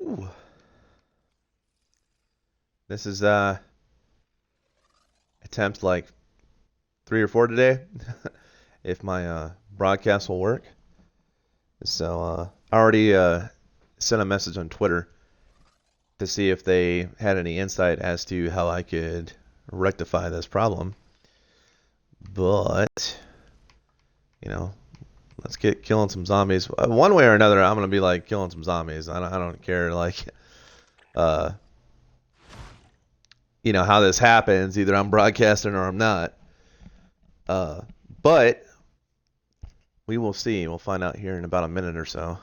Ooh. This is attempt like 3 or 4 today, if my broadcast will work. So I already sent a message on Twitter to see if they had any insight as to how I could rectify this problem. But, you know, let's get killing some zombies. One way or another, I'm going to be like killing some zombies. I don't care, like, you know, how this happens. Either I'm broadcasting or I'm not. But we will see. We'll find out here in about a minute or so.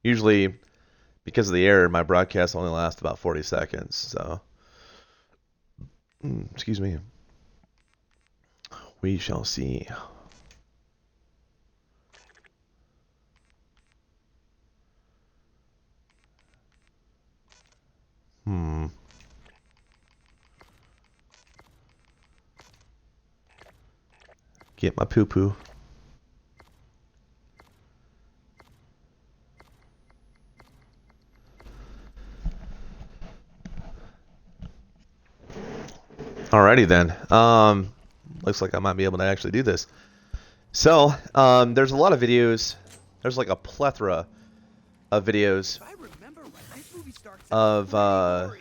Usually, because of the error, my broadcast only lasts about 40 seconds. So, excuse me. We shall see. Get my poo-poo. Alrighty then. Looks like I might be able to actually do this. So, there's a lot of videos. There's like a plethora of videos of,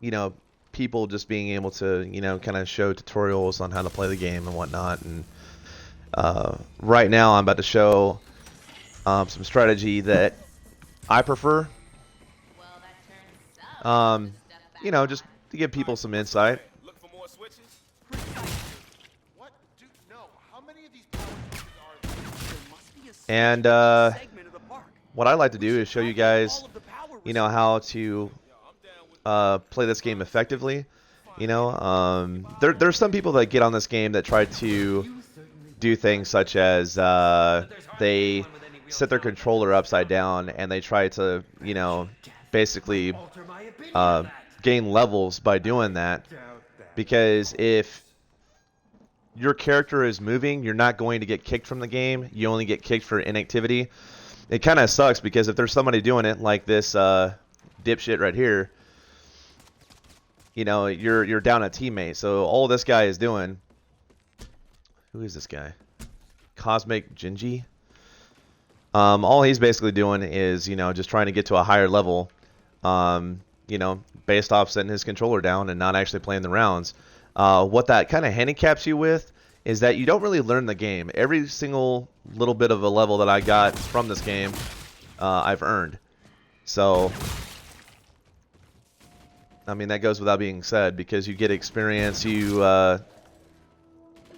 you know, people just being able to, you know, kind of show tutorials on how to play the game and whatnot. And right now I'm about to show some strategy that I prefer. You know, just to give people some insight. And what I like to do is show you guys, you know, how to play this game effectively. You know, there's some people that get on this game that try to do things such as they set their controller upside down and they try to, you know, basically gain levels by doing that. Because if your character is moving, you're not going to get kicked from the game. You only get kicked for inactivity. It kind of sucks because if there's somebody doing it like this dipshit right here, you know, you're down a teammate. So all this guy is doing, who is this guy? Cosmic Gingy. All he's basically doing is, you know, just trying to get to a higher level, you know, based off setting his controller down and not actually playing the rounds. What that kind of handicaps you with is that you don't really learn the game. Every single little bit of a level that I got from this game, I've earned. So, I mean, that goes without being said because you get experience, you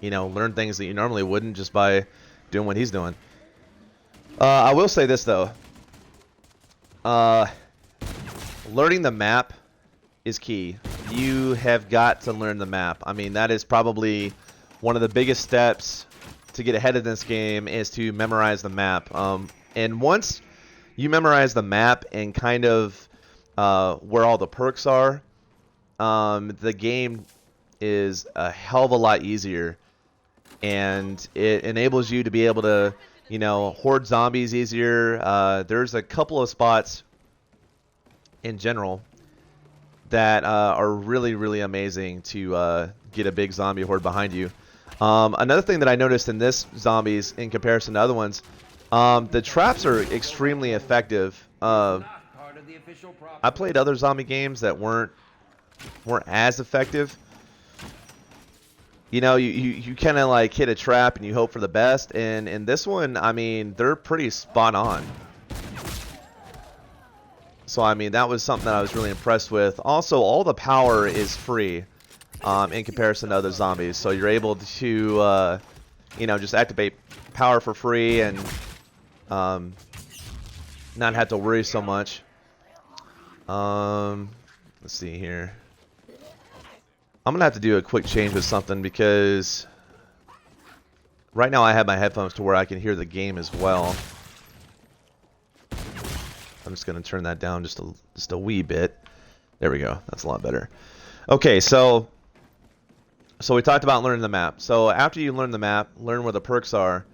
know, learn things that you normally wouldn't just by doing what he's doing. I will say this, though. Learning the map is key. You have got to learn the map. I mean, that is probably one of the biggest steps to get ahead in this game is to memorize the map. And once you memorize the map and kind of where all the perks are, the game is a hell of a lot easier. And it enables you to be able to, you know, horde zombies easier. There's a couple of spots in general that are really, really amazing to get a big zombie horde behind you. Another thing that I noticed in this zombies in comparison to other ones, the traps are extremely effective. I played other zombie games that weren't as effective. You know, you kind of like hit a trap and you hope for the best. And in this one, I mean, they're pretty spot on. So, I mean, that was something that I was really impressed with. Also, all the power is free in comparison to other zombies. So you're able to, you know, just activate power for free and not have to worry so much. Let's see here. I'm going to have to do a quick change with something because right now I have my headphones to where I can hear the game as well. I'm just going to turn that down just a wee bit. There we go. That's a lot better. Okay, so we talked about learning the map. So after you learn the map, learn where the perks are,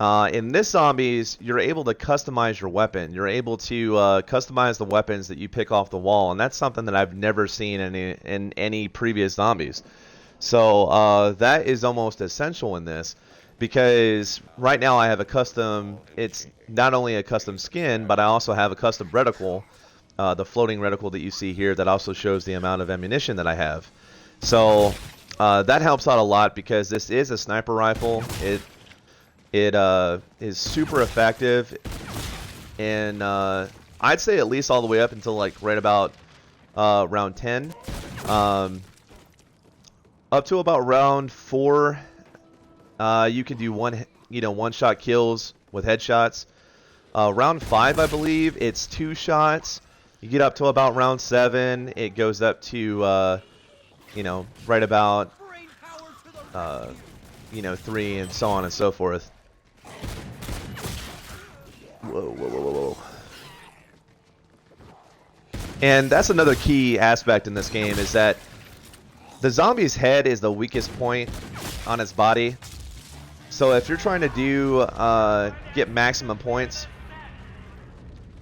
In this zombies, you're able to customize your weapon. You're able to customize the weapons that you pick off the wall, and that's something that I've never seen in any previous zombies. So that is almost essential in this, because right now I have a custom. It's not only a custom skin, but I also have a custom reticle, the floating reticle that you see here, that also shows the amount of ammunition that I have. So that helps out a lot, because this is a sniper rifle. It is super effective, and I'd say at least all the way up until like right about round 10. Up to about round 4, you can do one-shot kills with headshots. Round 5, I believe, it's 2 shots. You get up to about round 7, it goes up to right about 3, and so on and so forth. Whoa. And that's another key aspect in this game, is that the zombie's head is the weakest point on its body. So if you're trying to do get maximum points,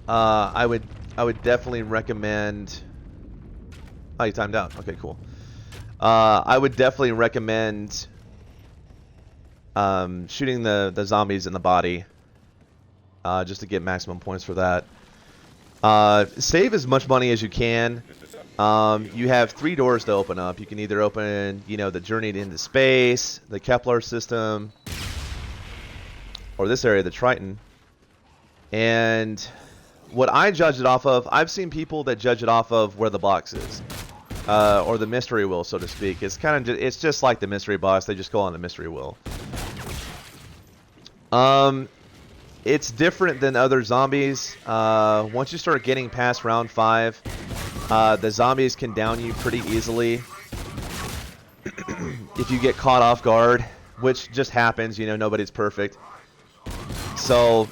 I would definitely recommend. Oh, you timed out. Okay, cool. I would definitely recommend shooting the zombies in the body, just to get maximum points for that. Save as much money as you can. You have 3 doors to open up. You can either open, the Journey into Space, the Kepler system, or this area, the Triton. And what I judge it off of, I've seen people that judge it off of where the box is, or the mystery wheel, so to speak. It's just like the mystery box. They just go on the mystery wheel. It's different than other zombies. Once you start getting past round 5, the zombies can down you pretty easily if you get caught off guard, which just happens. Nobody's perfect. So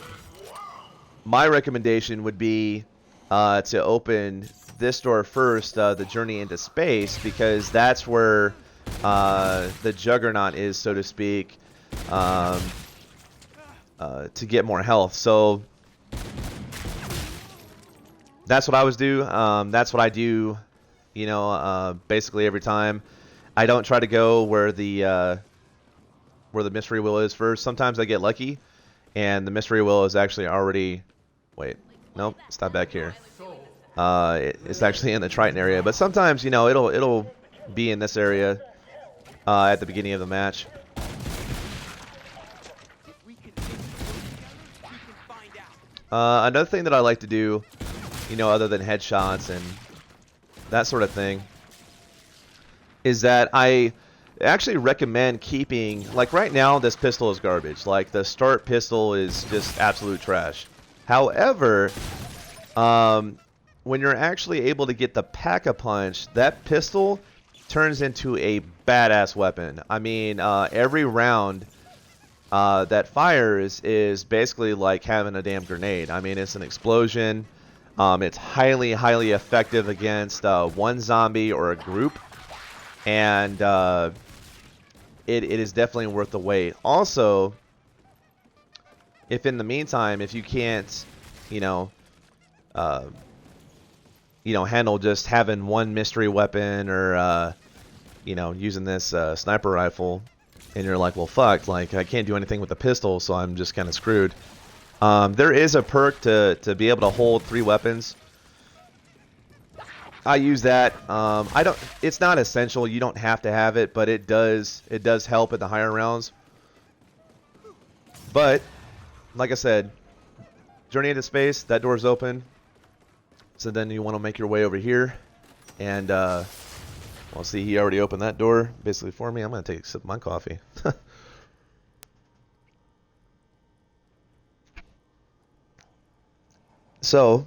my recommendation would be to open this door first, the Journey into Space, because that's where the Juggernaut is, so to speak, to get more health. So that's what I always do. That's what I do, basically every time. I don't try to go where the mystery wheel is first. Sometimes I get lucky, and the mystery wheel is actually already. Wait, nope, it's not back here. It's actually in the Triton area, but sometimes it'll be in this area at the beginning of the match. Another thing that I like to do, other than headshots and that sort of thing, is that I actually recommend keeping, like right now this pistol is garbage. Like the start pistol is just absolute trash. However, when you're actually able to get the Pack-a-Punch, that pistol turns into a badass weapon. I mean, every round that fires is basically like having a damn grenade. I mean, it's an explosion. It's highly, highly effective against one zombie or a group, and it is definitely worth the wait. Also, if in the meantime, if you can't, handle just having one mystery weapon or using this sniper rifle, and you're like, well, fuck, like I can't do anything with the pistol, so I'm just kind of screwed. There is a perk to be able to hold 3 weapons. I use that. It's not essential. You don't have to have it, but it does help at the higher rounds. But like I said, Journey into Space, that door's open. So then you want to make your way over here, and well, see, he already opened that door basically for me. I'm gonna take a sip of my coffee. So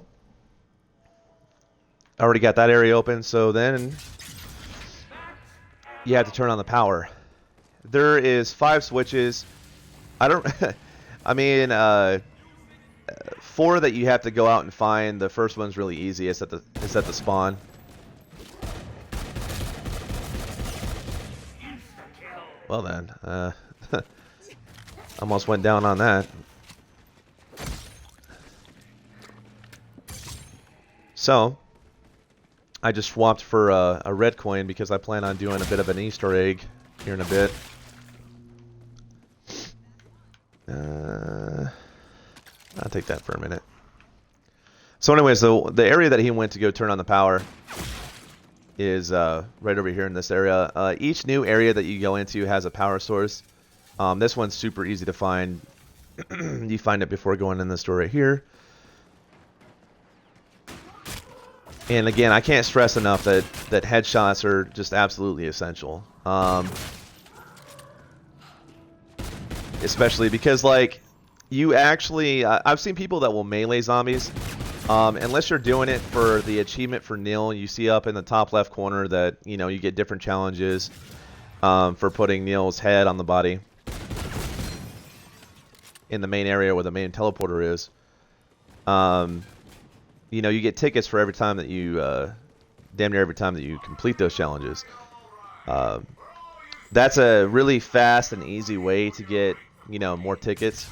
I already got that area open, so then you have to turn on the power. There is 5 switches. I don't I mean 4 that you have to go out and find. The first one's really easy. It's at the spawn. Well then, Almost went down on that. So, I just swapped for a red coin because I plan on doing a bit of an Easter egg here in a bit. I'll take that for a minute. So anyways, the area that he went to go turn on the power is right over here in this area. Each new area that you go into has a power source. This one's super easy to find. You find it before going in this door right here. And again, I can't stress enough that headshots are just absolutely essential. Especially because, like, you actually... I've seen people that will melee zombies. Unless you're doing it for the achievement for Neil, you see up in the top left corner that, you know, you get different challenges for putting Neil's head on the body in the main area where the main teleporter is. You know, you get tickets for every time that you, damn near every time that you complete those challenges. That's a really fast and easy way to get, you know, more tickets.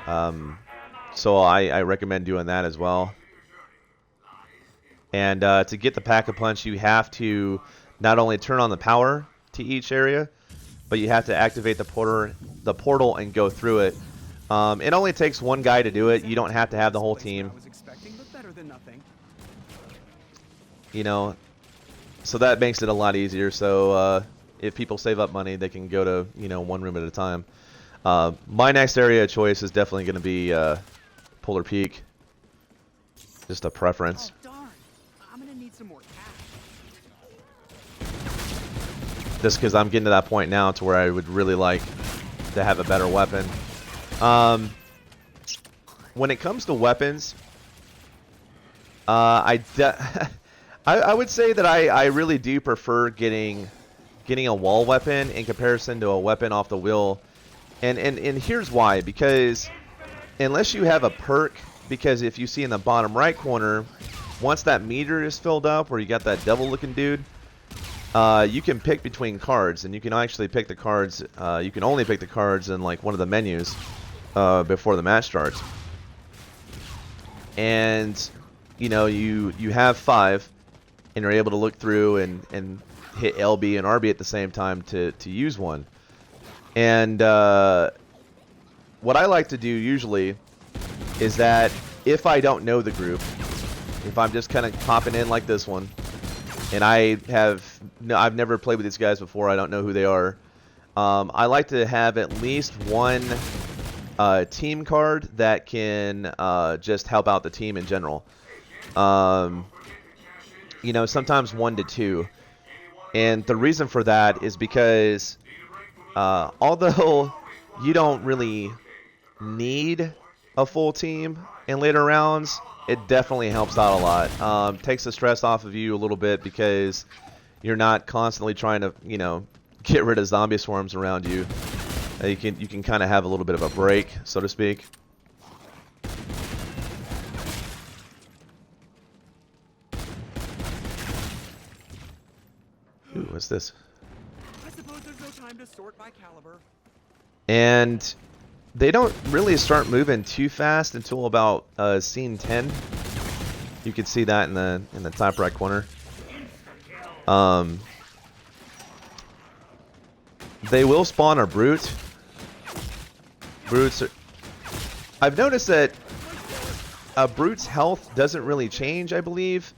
So I recommend doing that as well. And to get the Pack-a-Punch, you have to not only turn on the power to each area, but you have to activate the portal and go through it. It only takes one guy to do it. You don't have to have the whole team. You know, so that makes it a lot easier. So if people save up money, they can go to, you know, one room at a time. My next area of choice is definitely going to be Polar Peak. Just a preference. Oh, darn. I'm gonna need some more cash. Just because I'm getting to that point now to where I would really like to have a better weapon. When it comes to weapons, I would say that I really do prefer getting a wall weapon in comparison to a weapon off the wheel. And here's why. Because unless you have a perk, because if you see in the bottom right corner, once that meter is filled up where you got that devil looking dude, you can pick between cards, and you can actually pick the cards, you can only pick the cards in like one of the menus before the match starts. And you know, you have 5, and you're able to look through and hit LB and RB at the same time to use one. And what I like to do usually is that if I don't know the group, if I'm just kind of popping in like this one, and I've never played with these guys before, I don't know who they are, I like to have at least one team card that can just help out the team in general. You know, sometimes 1 to 2. And the reason for that is because although you don't really need a full team in later rounds, it definitely helps out a lot. Takes the stress off of you a little bit because you're not constantly trying to, you know, get rid of zombie swarms around you. You can kind of have a little bit of a break, so to speak. Ooh, what's this? I suppose there's no time to sort by caliber. And they don't really start moving too fast until about scene 10. You can see that in the top right corner. They will spawn a brute. Brutes are... I've noticed that a brute's health doesn't really change, I believe.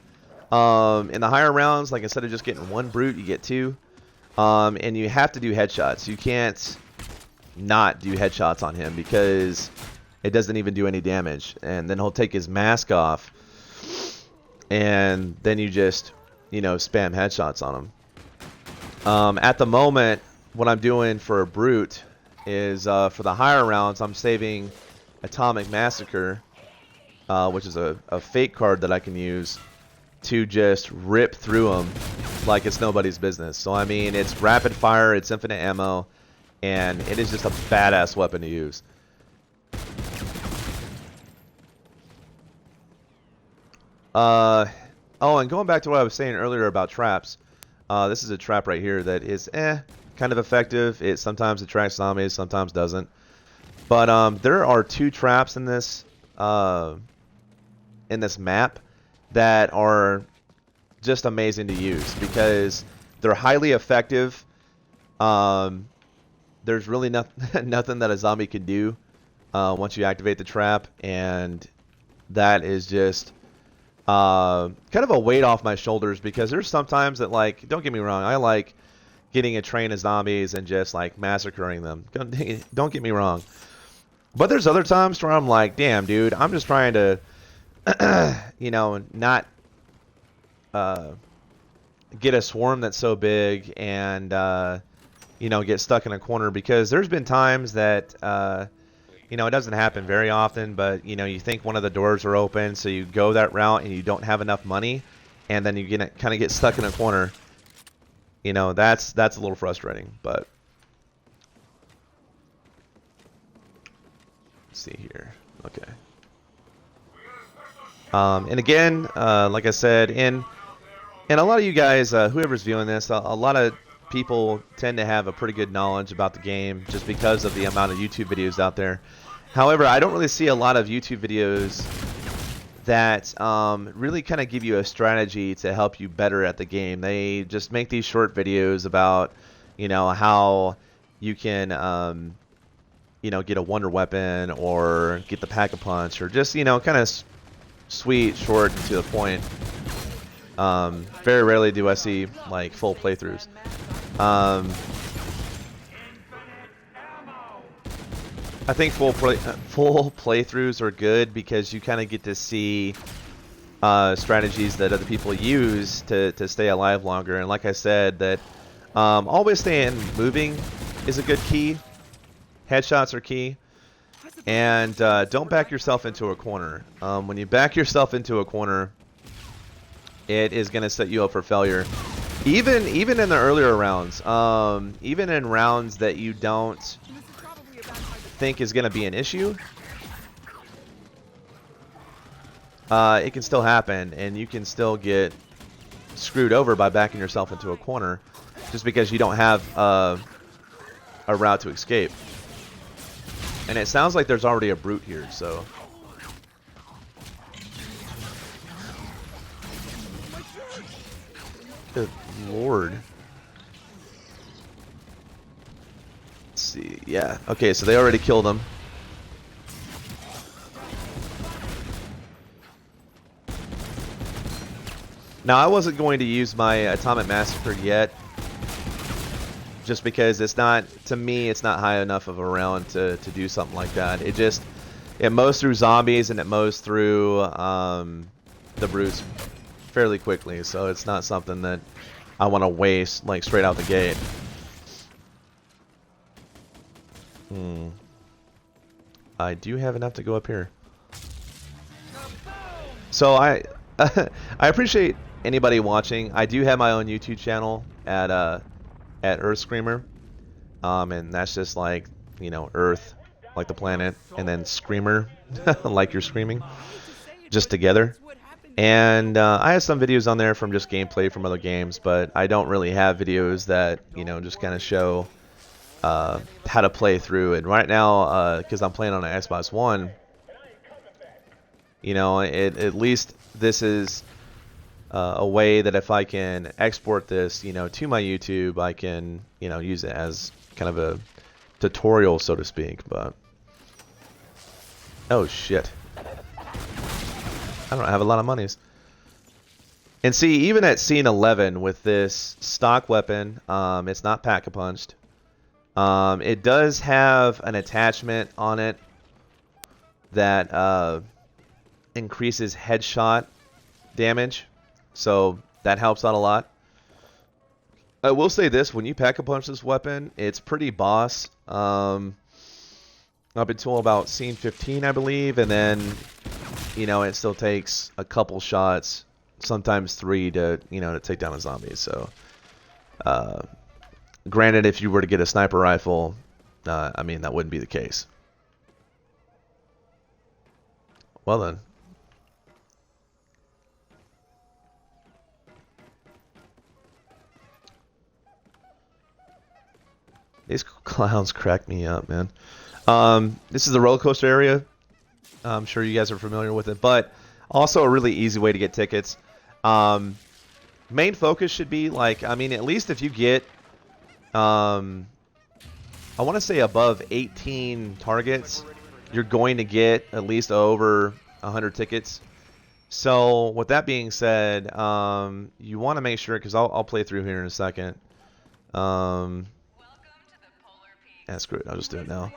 In the higher rounds, like instead of just getting 1 brute, you get 2. And you have to do headshots. You can't not do headshots on him because it doesn't even do any damage. And then he'll take his mask off, and then you just, you know, spam headshots on him. At the moment, what I'm doing for a brute is for the higher rounds, I'm saving Atomic Massacre, which is a fake card that I can use to just rip through them like it's nobody's business. So I mean, it's rapid fire, it's infinite ammo, and it is just a badass weapon to use. Oh, and going back to what I was saying earlier about traps, this is a trap right here that is kind of effective. It sometimes attracts zombies, sometimes doesn't. But there are 2 traps in this map that are just amazing to use because they're highly effective. There's really nothing that a zombie can do once you activate the trap, and that is just kind of a weight off my shoulders because there's sometimes that, like, don't get me wrong, I like getting a train of zombies and just like massacring them. Don't get me wrong. But there's other times where I'm like, damn, dude, I'm just trying to, you know, not get a swarm that's so big and, you know, get stuck in a corner because there's been times that, you know, it doesn't happen very often, but, you know, you think one of the doors are open, so you go that route and you don't have enough money, and then you kind of get stuck in a corner. You know, that's a little frustrating, but let's see here. Okay. And again, like I said, and a lot of you guys, whoever's viewing this, a lot of people tend to have a pretty good knowledge about the game just because of the amount of YouTube videos out there. However, I don't really see a lot of YouTube videos that really kind of give you a strategy to help you better at the game. They just make these short videos about, you know, how you can, you know, get a wonder weapon or get the pack-a-punch, or just, you know, kind of sweet, short, and to the point. Very rarely do I see like full playthroughs. I think full playthroughs are good because you kind of get to see strategies that other people use to stay alive longer. And like I said, that always staying moving is a good key. Headshots are key. And don't back yourself into a corner. When you back yourself into a corner, it is going to set you up for failure. Even in the earlier rounds, even in rounds that you don't think is going to be an issue, it can still happen, and you can still get screwed over by backing yourself into a corner just because you don't have a route to escape. And it sounds like there's already a brute here, so good lord. Let's see. Yeah. Okay, so they already killed him. Now, I wasn't going to use my Atomic Massacre yet, just because it's not, to me, it's not high enough of a round to do something like that. It mows through zombies and it mows through the brutes fairly quickly, so it's not something that I want to waste like straight out the gate. I do have enough to go up here. So I appreciate anybody watching. I do have my own YouTube channel at Earth Screamer, and that's just like, you know, Earth, like the planet, and then Screamer, like you're screaming, just together. And I have some videos on there from just gameplay from other games, but I don't really have videos that, you know, just kind of show how to play through. And right now, because I'm playing on an Xbox One, you know, at least this is a way that if I can export this, you know, to my YouTube, I can, you know, use it as kind of a tutorial, so to speak. But oh shit, I don't have a lot of monies. And see, even at scene 11 with this stock weapon, it's not pack-a-punched. It does have an attachment on it that increases headshot damage, so that helps out a lot. I will say this: when you pack-a-punch this weapon, it's pretty boss. Up until about scene 15, I believe, and then, you know, it still takes a couple shots, sometimes 3, to, you know, to take down a zombie. So, granted, if you were to get a sniper rifle, I mean, that wouldn't be the case. Well then. These clowns crack me up, man. This is the roller coaster area. I'm sure you guys are familiar with it, but also a really easy way to get tickets. Main focus should be like, I mean, at least if you get, I want to say above 18 targets, you're going to get at least over 100 tickets. So with that being said, you want to make sure, because I'll play through here in a second. Yeah, screw it. I'll just do it now.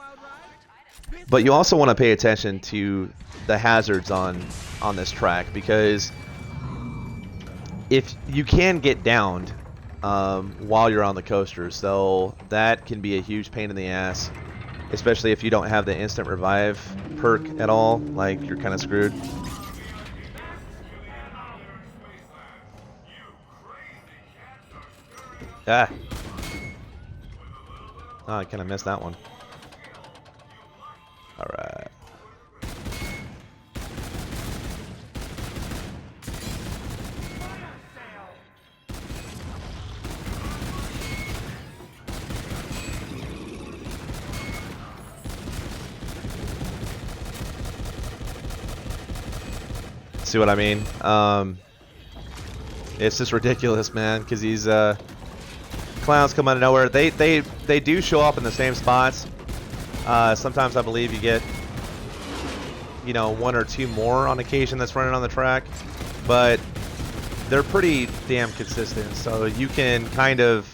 But you also want to pay attention to the hazards on this track, because if you can get downed while you're on the coaster, so that can be a huge pain in the ass, especially if you don't have the instant revive perk at all. Like, you're kind of screwed. Ah. Oh, I kind of missed that one. All right. See what I mean? It's just ridiculous, man, because these clowns come out of nowhere. They do show up in the same spots. Sometimes I believe you get, you know, one or two more on occasion that's running on the track, but they're pretty damn consistent, so you can kind of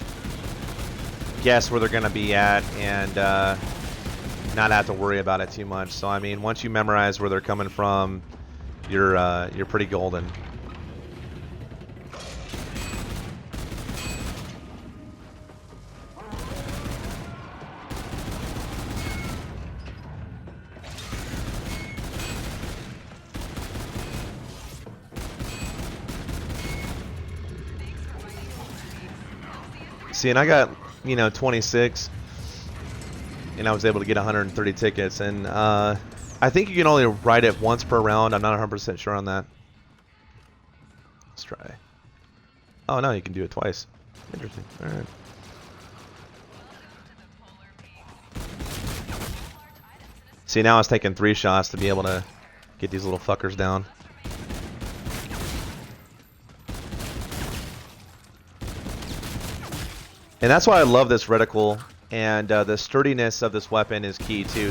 guess where they're going to be at and not have to worry about it too much. So I mean, once you memorize where they're coming from, you're pretty golden. See, and I got, you know, 26, and I was able to get 130 tickets, and I think you can only ride it once per round. I'm not 100% sure on that. Let's try. Oh, no, you can do it twice. Interesting. All right. See, now it's taking 3 shots to be able to get these little fuckers down. And that's why I love this reticle, and the sturdiness of this weapon is key too.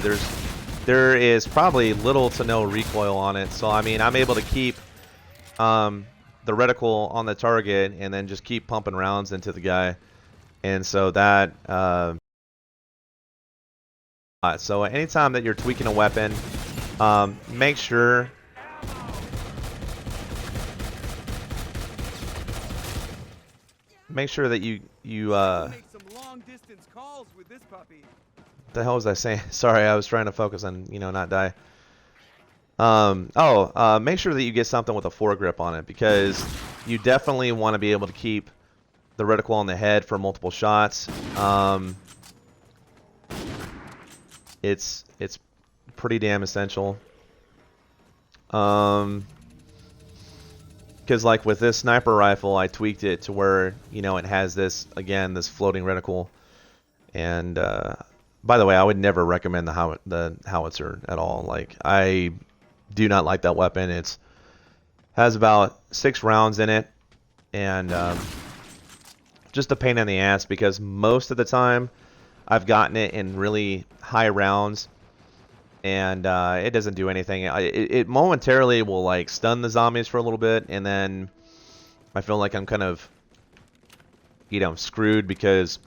There is probably little to no recoil on it, so I mean, I'm able to keep the reticle on the target and then just keep pumping rounds into the guy, and so that so anytime that you're tweaking a weapon, make sure that you Make some long distance calls with this puppy. the hell was I saying? Sorry, I was trying to focus on, you know, not die. Make sure that you get something with a foregrip on it, because you definitely want to be able to keep the reticle on the head for multiple shots. It's pretty damn essential. Because like with this sniper rifle, I tweaked it to where, you know, it has this, again, this floating reticle. And by the way, I would never recommend the howitzer at all. Like, I do not like that weapon. It's has about 6 rounds in it, and just a pain in the ass, because most of the time I've gotten it in really high rounds, and it doesn't do anything. It momentarily will like stun the zombies for a little bit, and then I feel like I'm kind of, you know, screwed, because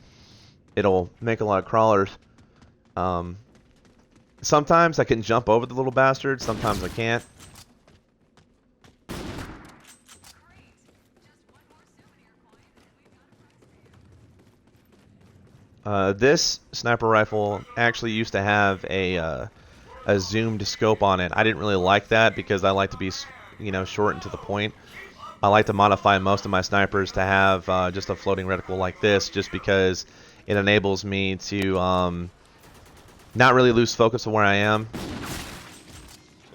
it'll make a lot of crawlers. Sometimes I can jump over the little bastard, sometimes I can't. This sniper rifle actually used to have a zoomed scope on it. I didn't really like that, because I like to be, you know, short and to the point. I like to modify most of my snipers to have just a floating reticle like this, just because it enables me to not really lose focus of where I am.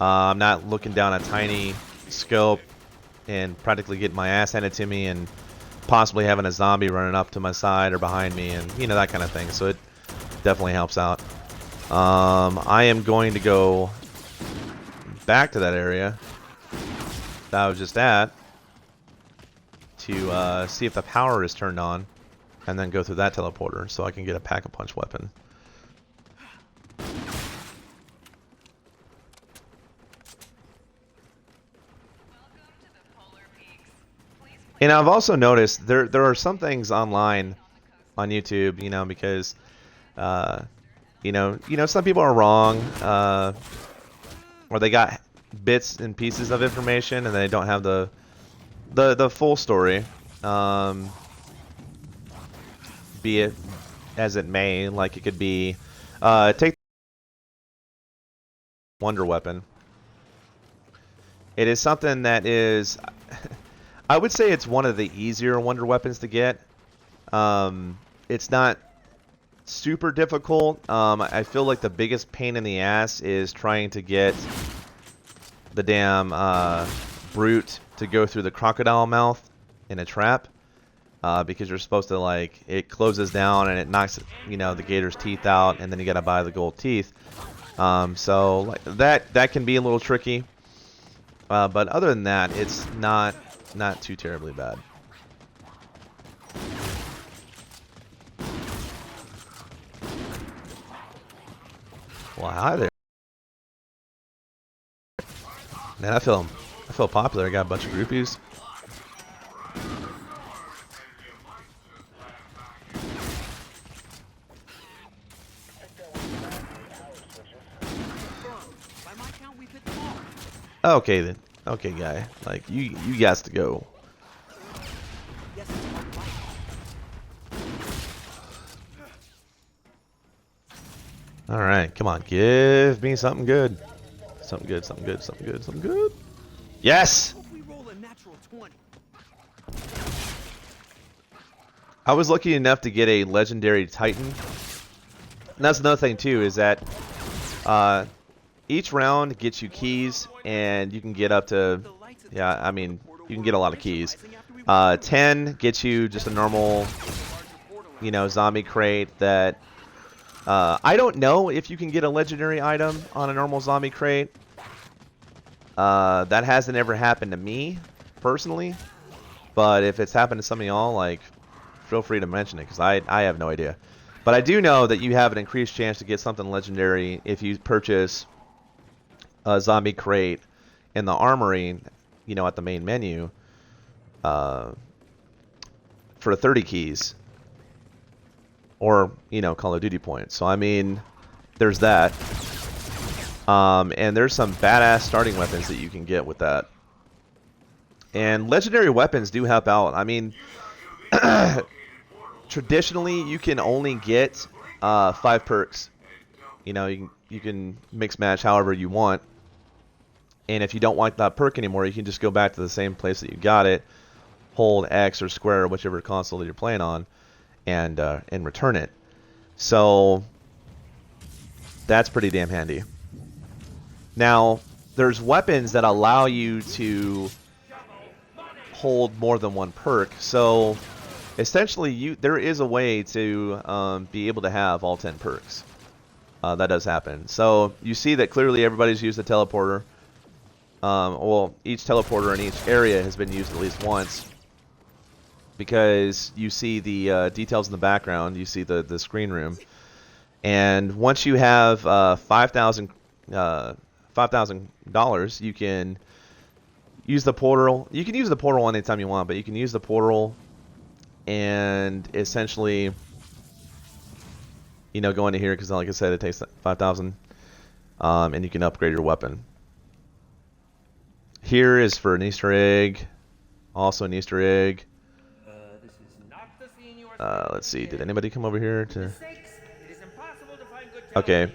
I'm not looking down a tiny scope and practically getting my ass handed to me, and possibly having a zombie running up to my side or behind me, and you know, that kind of thing. So definitely helps out. I am going to go back to that area that I was just at to see if the power is turned on, and then go through that teleporter so I can get a pack-a-punch weapon. And I've also noticed there are some things online on YouTube, you know, because you know some people are wrong, or they got bits and pieces of information and they don't have the full story. Be it as it may, like it could be take Wonder Weapon. It is something that is I would say it's one of the easier Wonder Weapons to get. It's not super difficult. I feel like the biggest pain in the ass is trying to get the damn brute to go through the crocodile mouth in a trap, because you're supposed to, like, it closes down and it knocks, you know, the gator's teeth out, and then you gotta buy the gold teeth. So like, that can be a little tricky, but other than that, it's not too terribly bad. Well, hi there. Man, I feel popular. I got a bunch of groupies. Okay then. Okay, guy. Like you got to go. All right, come on, give me something good. Something good, something good, something good, something good. Yes! I was lucky enough to get a legendary Titan. And that's another thing too, is that each round gets you keys, and you can get up to, yeah, I mean, you can get a lot of keys. 10 gets you just a normal, you know, zombie crate that I don't know if you can get a legendary item on a normal zombie crate. That hasn't ever happened to me, personally. But if it's happened to some of y'all, like, feel free to mention it, because I have no idea. But I do know that you have an increased chance to get something legendary if you purchase a zombie crate in the armory, you know, at the main menu, for 30 keys. Or, you know, Call of Duty points. So, I mean, there's that. And there's some badass starting weapons that you can get with that. And legendary weapons do help out. I mean, traditionally, you can only get 5 perks. You know, you can mix match however you want. And if you don't want that perk anymore, you can just go back to the same place that you got it, hold X or square or whichever console that you're playing on, and return it. So that's pretty damn handy. Now, there's weapons that allow you to hold more than one perk. So essentially, there is a way to be able to have all 10 perks. That does happen. So you see that clearly everybody's used the teleporter. Well, each teleporter in each area has been used at least once, because you see the details in the background. You see the screen room, and once you have $5,000, you can use the portal. You can use the portal anytime you want, but you can use the portal and essentially, you know, go into here, because like I said, it takes 5,000, and you can upgrade your weapon. Here is for an Easter egg, also an Easter egg. Let's see, did anybody come over here to... Okay.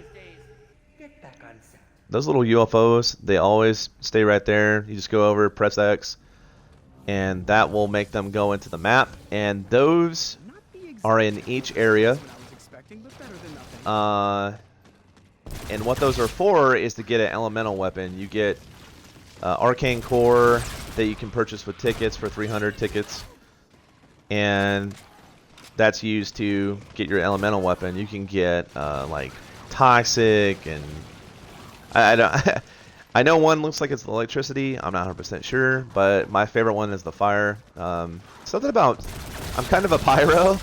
Those little UFOs, they always stay right there. You just go over, press X, and that will make them go into the map. And those are in each area. And what those are for is to get an elemental weapon. You get arcane core that you can purchase with tickets for 300 tickets. And that's used to get your elemental weapon. You can get like toxic, and I don't. I know one looks like it's electricity. I'm not 100% sure, but my favorite one is the fire. Something about, I'm kind of a pyro,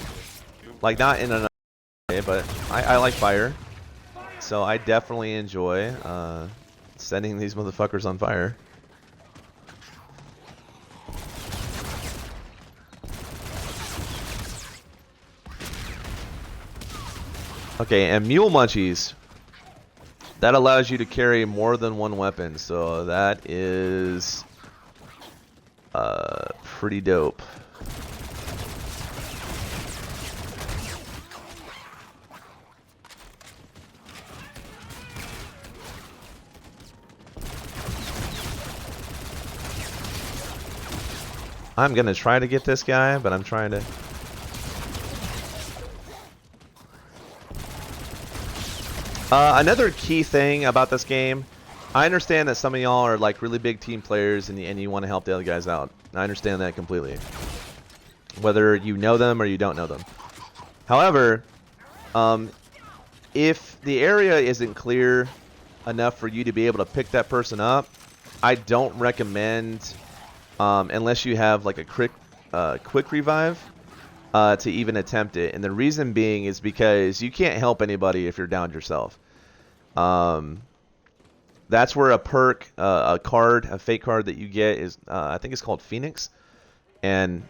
like not in a way, but I like fire. So I definitely enjoy setting these motherfuckers on fire. Okay, and mule munchies. That allows you to carry more than one weapon, so that is pretty dope. I'm gonna try to get this guy, but I'm trying to. Another key thing about this game, I understand that some of y'all are like really big team players and you want to help the other guys out. I understand that completely. Whether you know them or you don't know them. However, if the area isn't clear enough for you to be able to pick that person up, I don't recommend, unless you have like a quick revive, to even attempt it. And the reason being is because you can't help anybody if you're downed yourself. That's where a perk, a fake card that you get is, I think it's called Phoenix. And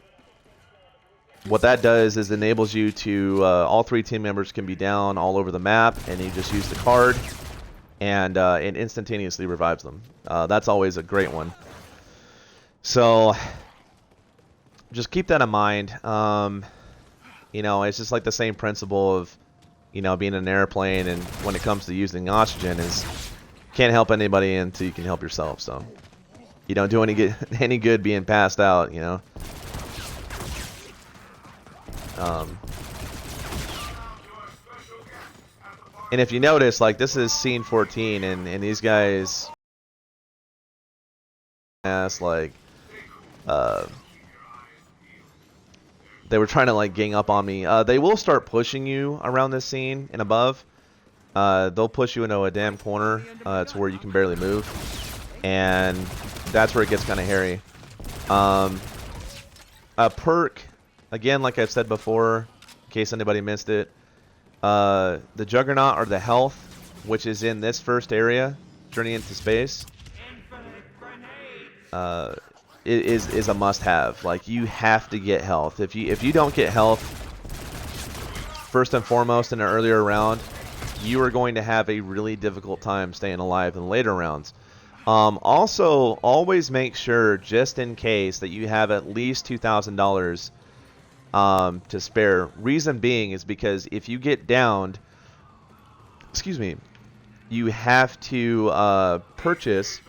what that does is enables you to, all 3 team members can be down all over the map, and you just use the card, and it instantaneously revives them. That's always a great one. So just keep that in mind. You know, it's just like the same principle of, you know, being in an airplane, and when it comes to using oxygen, is can't help anybody until you can help yourself. So you don't do any good being passed out, you know. And if you notice, like, this is scene 14, and these guys like they were trying to like gang up on me. They will start pushing you around this scene and above. They'll push you into a damn corner to where you can barely move, and that's where it gets kind of hairy. A perk, again, like I've said before, in case anybody missed it, the Juggernaut, or the health, which is in this first area, Journey into Space, is a must-have. Like, you have to get health. If you don't get health first and foremost in an earlier round, you are going to have a really difficult time staying alive in later rounds. Also, always make sure, just in case, that you have at least $2,000 to spare. Reason being is because if you get downed, excuse me, you have to purchase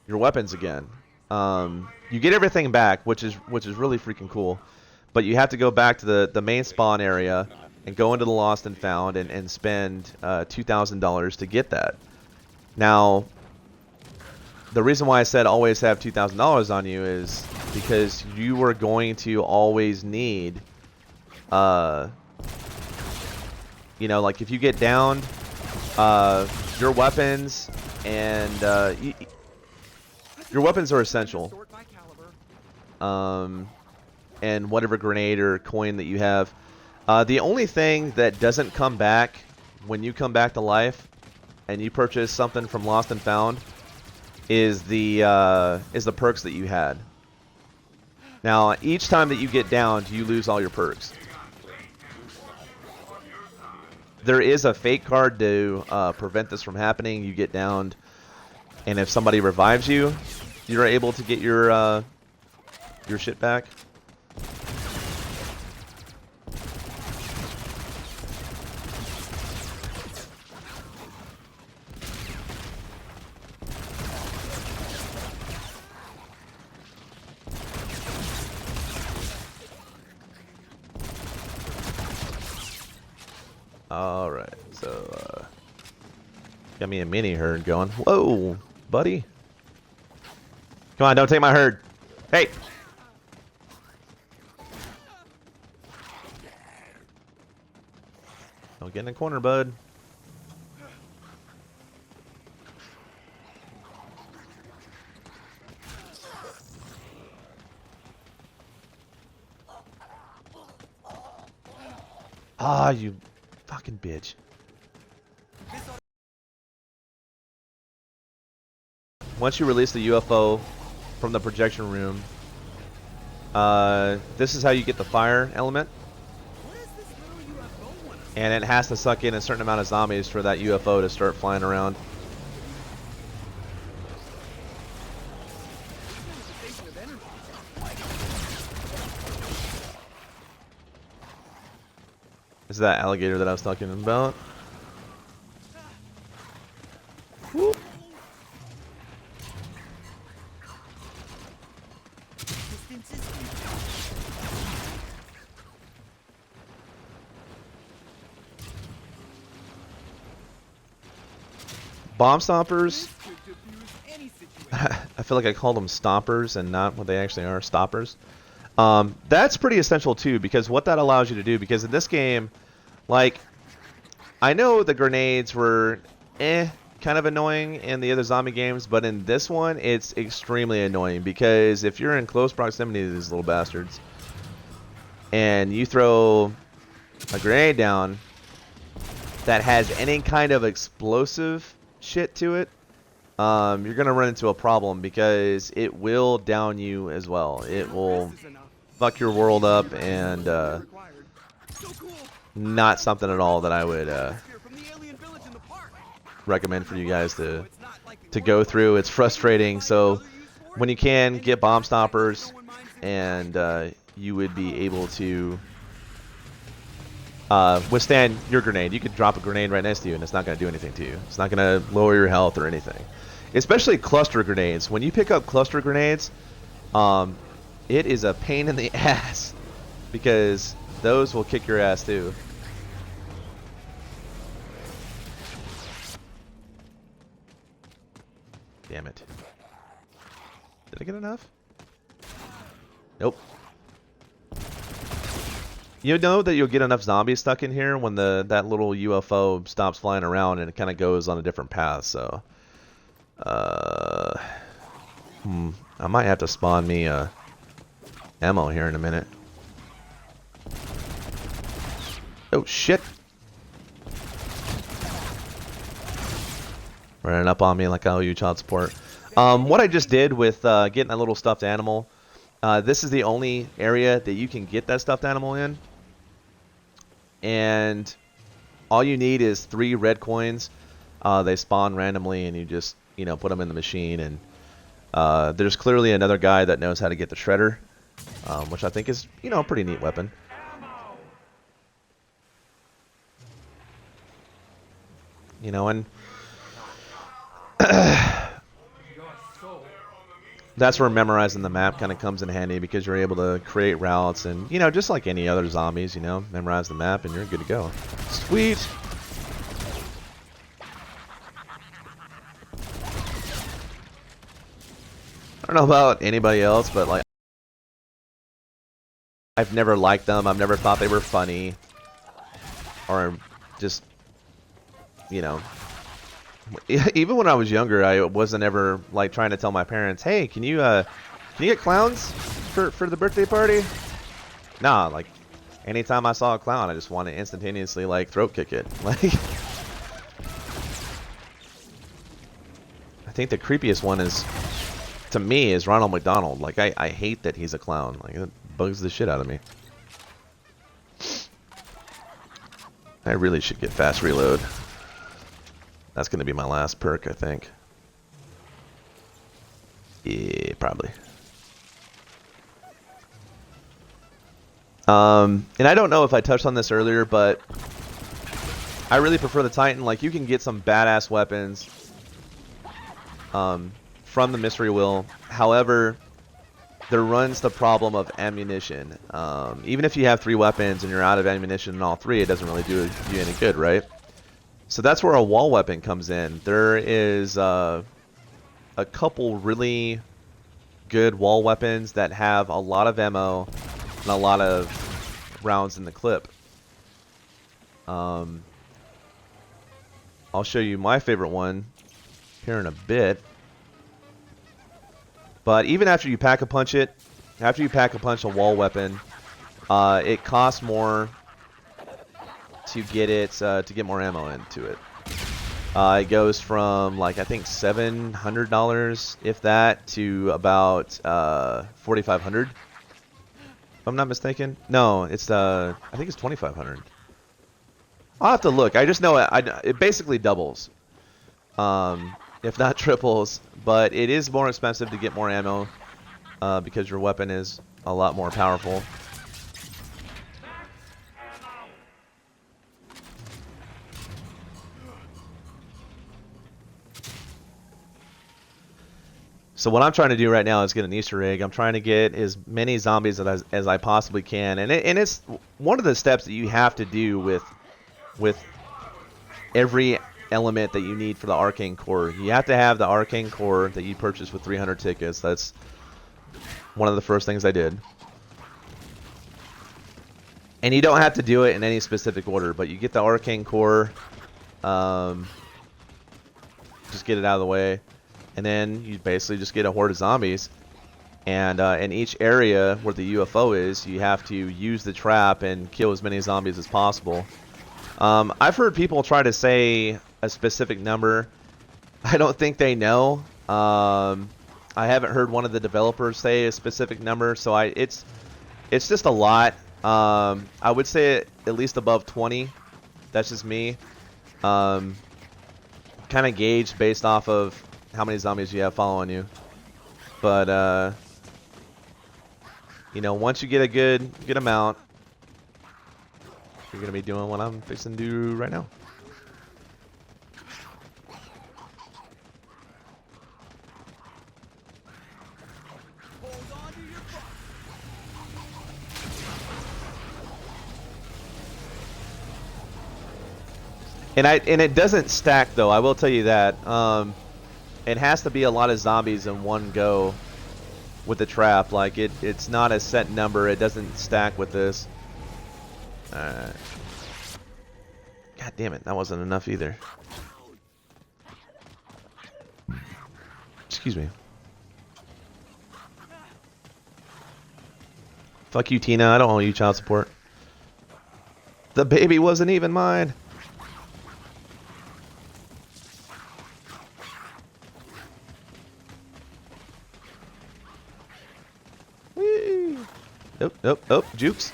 your weapons again. You get everything back, which is really freaking cool, but you have to go back to the main spawn area and go into the Lost and Found and spend $2,000 to get that. Now, the reason why I said always have $2,000 on you is because you are going to always need, you know, like if you get downed, your weapons and your weapons are essential. And whatever grenade or coin that you have. The only thing that doesn't come back when you come back to life and you purchase something from Lost and Found is the perks that you had. Now, each time that you get downed, you lose all your perks. There is a fake card to prevent this from happening. You get downed, and if somebody revives you, you're able to get your shit back. Alright, so got me a mini herd going. Whoa, buddy. Come on, don't take my herd. Hey! Don't get in the corner, bud. Ah, you fucking bitch. Once you release the UFO from the projection room, this is how you get the fire element. And it has to suck in a certain amount of zombies for that UFO to start flying around. This is that alligator that I was talking about. Whoop. Bomb stompers. I feel like I called them stompers and not what they actually are, stoppers. That's pretty essential too, because what that allows you to do, because in this game, like, I know the grenades were kind of annoying in the other zombie games, but in this one it's extremely annoying, because if you're in close proximity to these little bastards and you throw a grenade down that has any kind of explosive shit to it, you're gonna run into a problem, because it will down you as well. It will fuck your world up, and not something at all that I would recommend for you guys to go through. It's frustrating. So when you can get bomb stoppers, and you would be able to withstand your grenade. You could drop a grenade right next to you and it's not going to do anything to you. It's not going to lower your health or anything. Especially cluster grenades. When you pick up cluster grenades, it is a pain in the ass, because those will kick your ass too. Damn it. Did I get enough? Nope. You know that you'll get enough zombies stuck in here when that little UFO stops flying around and it kind of goes on a different path, so I might have to spawn me ammo here in a minute. Oh shit. Running up on me like I owe you child support. What I just did with getting a little stuffed animal, this is the only area that you can get that stuffed animal in. And all you need is 3 red coins. They spawn randomly, and you just, put them in the machine. And there's clearly another guy that knows how to get the shredder, which I think is, a pretty neat weapon. And that's where memorizing the map kind of comes in handy, because you're able to create routes and, just like any other zombies, memorize the map and you're good to go. Sweet! I don't know about anybody else, but, like, I've never liked them. I've never thought they were funny. Or just, even when I was younger, I wasn't ever like trying to tell my parents, "Hey, can you get clowns for the birthday party?" Nah, like anytime I saw a clown, I just want to instantaneously like throat kick it. Like, I think the creepiest one to me is Ronald McDonald. Like, I hate that he's a clown. Like, it bugs the shit out of me. I really should get fast reload. That's going to be my last perk, I think. Yeah, probably. And I don't know if I touched on this earlier, but I really prefer the Titan. Like, you can get some badass weapons from the mystery wheel. However, there runs the problem of ammunition. Even if you have 3 weapons and you're out of ammunition in all 3, it doesn't really do you any good, right? So that's where a wall weapon comes in. There is a couple really good wall weapons that have a lot of ammo and a lot of rounds in the clip. I'll show you my favorite one here in a bit. But even after you pack-a-punch it, after you pack-a-punch a wall weapon, it costs more to get it to get more ammo into it. It goes from like I think $700, if that, to about $4,500. If I'm not mistaken. No, it's I think it's $2,500. I'll have to look. I just know it basically doubles, if not triples. But it is more expensive to get more ammo because your weapon is a lot more powerful. So what I'm trying to do right now is get an Easter egg. I'm trying to get as many zombies as I possibly can, and it's one of the steps that you have to do with every element that you need for the arcane core. You have to have the arcane core that you purchased with 300 tickets. That's one of the first things I did. And you don't have to do it in any specific order, but you get the arcane core, just get it out of the way. And then you basically just get a horde of zombies. And in each area where the UFO is, you have to use the trap and kill as many zombies as possible. I've heard people try to say a specific number. I don't think they know. I haven't heard one of the developers say a specific number, so it's just a lot. I would say at least above 20. That's just me. Kind of gauged based off of how many zombies you have following you. But you know, once you get a good amount, you're gonna be doing what I'm fixing to do right now. And it doesn't stack though. I will tell you that. It has to be a lot of zombies in one go with the trap. Like it's not a set number. It doesn't stack with this. God damn it, that wasn't enough either. Excuse me. Fuck you, Tina. I don't owe you child support. The baby wasn't even mine. Whee! Nope, jukes.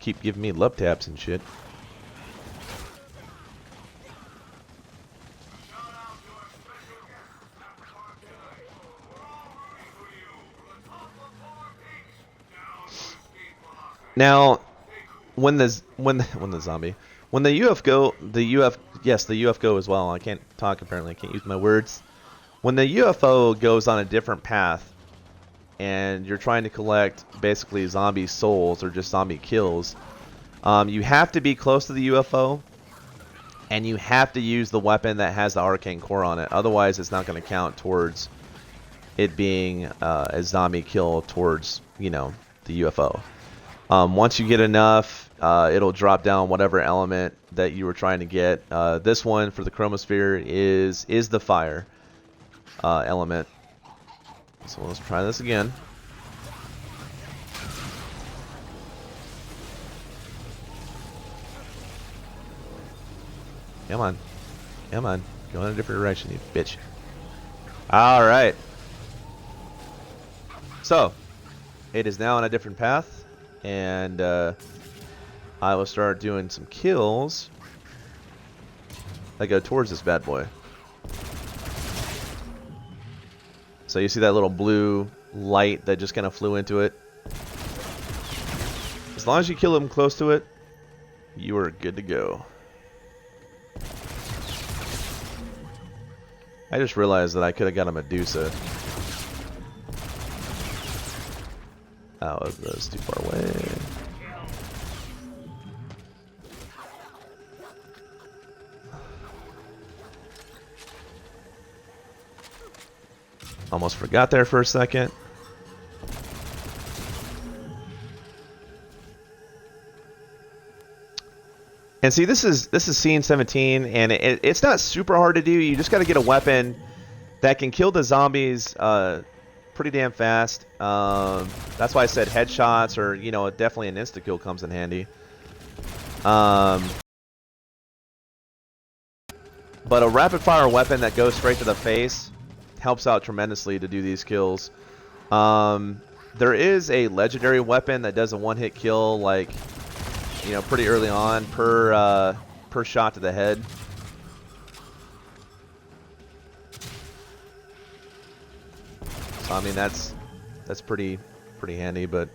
Keep giving me love taps and shit. Now, when the UFO as well. I can't talk apparently. I can't use my words. When the UFO goes on a different path, and you're trying to collect basically zombie souls or just zombie kills, you have to be close to the UFO, and you have to use the weapon that has the arcane core on it. Otherwise, it's not going to count towards it being a zombie kill towards, you know, the UFO. Once you get enough, it'll drop down whatever element that you were trying to get. This one for the chromosphere is the fire element. So let's try this again. Come on. Come on. Go in a different direction, you bitch. Alright. So, it is now on a different path. And I will start doing some kills that go towards this bad boy. So you see that little blue light that just kind of flew into it? As long as you kill him close to it, you are good to go. I just realized that I could have got a Medusa. Oh, that was too far away. Almost forgot there for a second. And see, this is scene 17, and it's not super hard to do. You just got to get a weapon that can kill the zombies pretty damn fast. That's why I said headshots, or definitely an insta kill comes in handy. But a rapid fire weapon that goes straight to the face helps out tremendously to do these kills. There is a legendary weapon that does a one-hit kill, like, pretty early on per shot to the head. So I mean that's pretty handy, but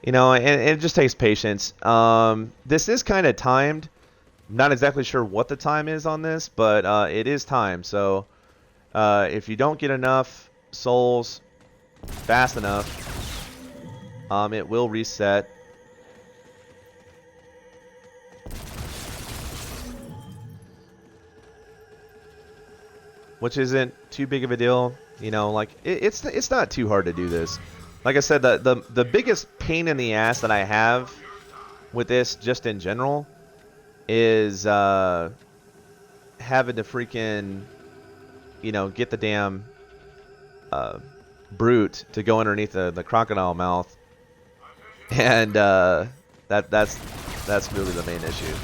and it just takes patience. This is kind of timed. I'm not exactly sure what the time is on this, but it is timed. So if you don't get enough souls fast enough, it will reset. Which isn't too big of a deal, like it's not too hard to do this. Like I said, the biggest pain in the ass that I have with this, just in general, is having to freaking get the damn brute to go underneath the crocodile mouth, and that's really the main issue.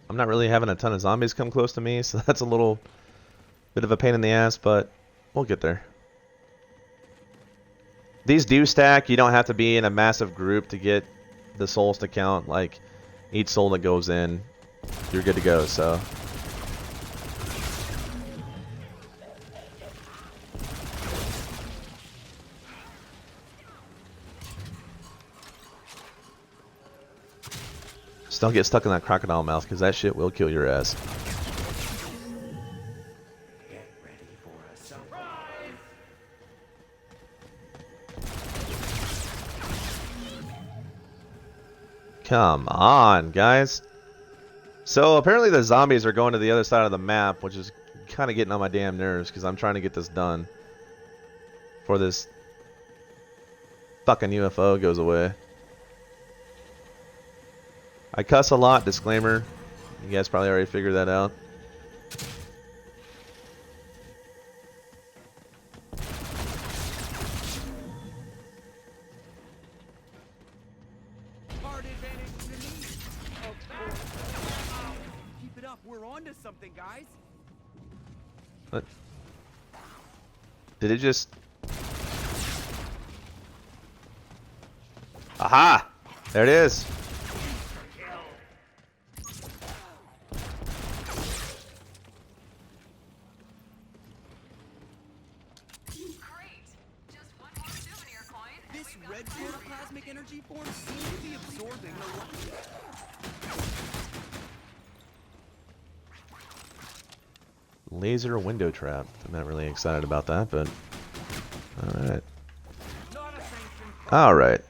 I'm not really having a ton of zombies come close to me, so that's a little bit of a pain in the ass, but we'll get there. These do stack. You don't have to be in a massive group to get the souls to count. Like, each soul that goes in, you're good to go, so. Just don't get stuck in that crocodile mouth, because that shit will kill your ass. Get ready for a surprise! Come on, guys. So apparently the zombies are going to the other side of the map, which is kind of getting on my damn nerves, because I'm trying to get this done before this fucking UFO goes away. I cuss a lot, disclaimer. You guys probably already figured that out. Hard advantage to the knee. Keep it up. We're onto something, guys. What? Did it just... Aha! There it is. This red protoplasmic energy form seems to be absorbing the light. Laser window trap. I'm not really excited about that, but... Alright. Alright.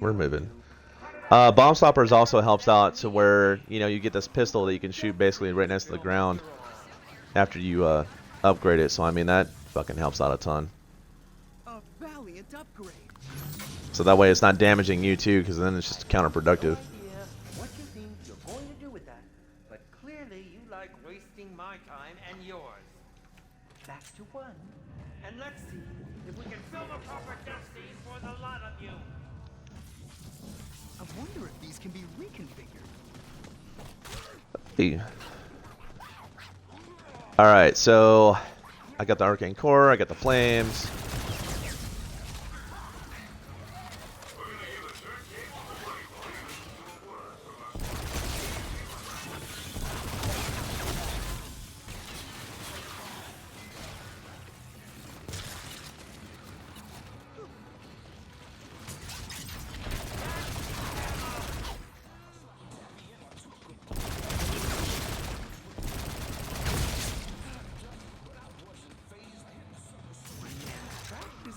We're moving. Bomb stoppers also helps out to where, you get this pistol that you can shoot basically right next to the ground after you upgrade it. So, I mean, that fucking helps out a ton. A valiant upgrade. So that way it's not damaging you too, because then it's just counterproductive. What you think you're going to do with that, but clearly you like wasting my time and yours. That's to one. And let's see if we can film a proper death scene for the lot of you. I wonder if these can be reconfigured. Hey. Alright, so I got the arcane core, I got the flames.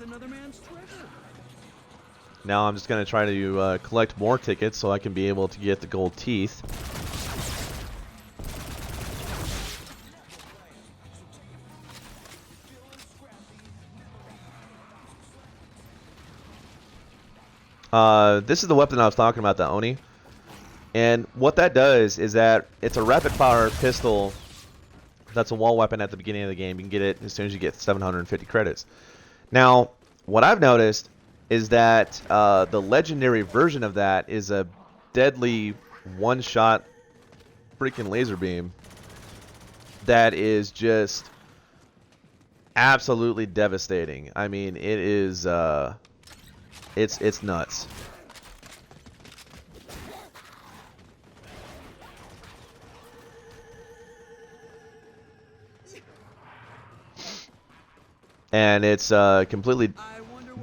another man's treasure. Now I'm just going to try to collect more tickets so I can be able to get the gold teeth. This is the weapon I was talking about, the Oni. And what that does is that it's a rapid fire pistol that's a wall weapon at the beginning of the game. You can get it as soon as you get 750 credits. Now, what I've noticed is that the legendary version of that is a deadly one-shot freaking laser beam that is just absolutely devastating. I mean, it is it's nuts. And it's completely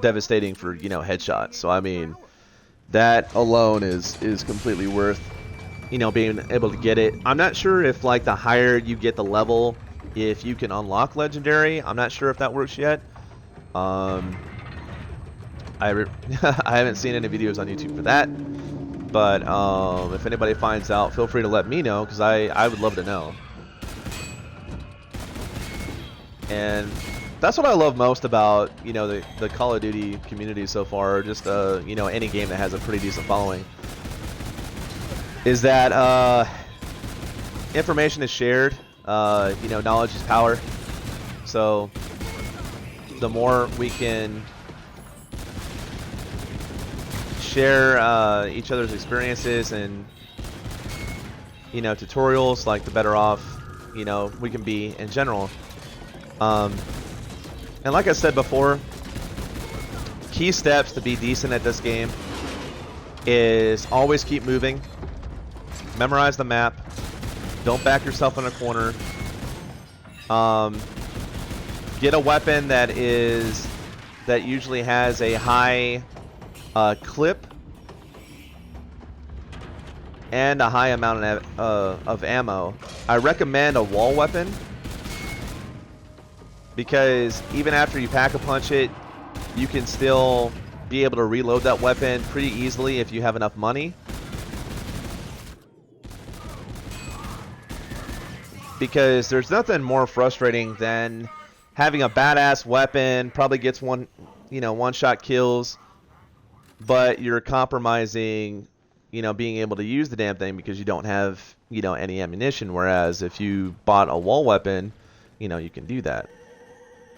devastating for, you know, headshots. So I mean, that alone is completely worth, you know, being able to get it. I'm not sure if, like, the higher you get the level, if you can unlock legendary. I'm not sure if that works yet. I haven't seen any videos on YouTube for that, but if anybody finds out, feel free to let me know, because I would love to know. And that's what I love most about, you know, the Call of Duty community so far, or just you know, any game that has a pretty decent following, is that information is shared. You know, knowledge is power. So the more we can share each other's experiences and, you know, tutorials, like, the better off, you know, we can be in general. And like I said before, key steps to be decent at this game is always keep moving, memorize the map, don't back yourself in a corner, get a weapon that usually has a high clip and a high amount of ammo. I recommend a wall weapon, because even after you pack a punch it, you can still be able to reload that weapon pretty easily if you have enough money. Because there's nothing more frustrating than having a badass weapon, probably gets one-shot kills, but you're compromising, you know, being able to use the damn thing because you don't have, you know, any ammunition. Whereas if you bought a wall weapon, you know, you can do that.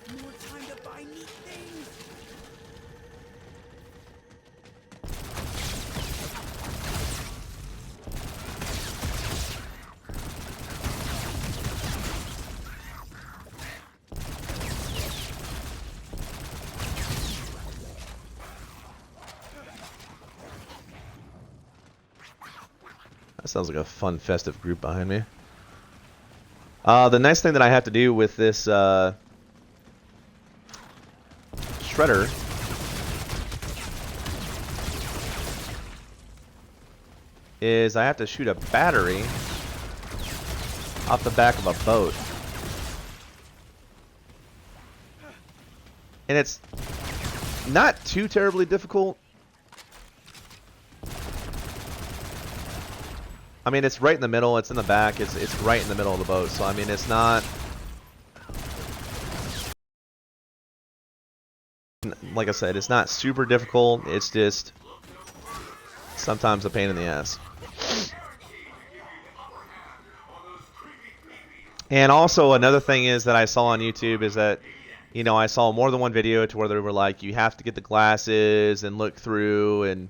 More time to buy neat things. That sounds like a fun, festive group behind me. The nice thing that I have to do with this shredder is I have to shoot a battery off the back of a boat. And it's not too terribly difficult. I mean, it's right in the middle, it's in the back, it's right in the middle of the boat, so I mean, it's not, like I said, it's not super difficult, it's just sometimes a pain in the ass. And also, another thing is that I saw on YouTube is that, you know, I saw more than one video to where they were like, you have to get the glasses and look through and,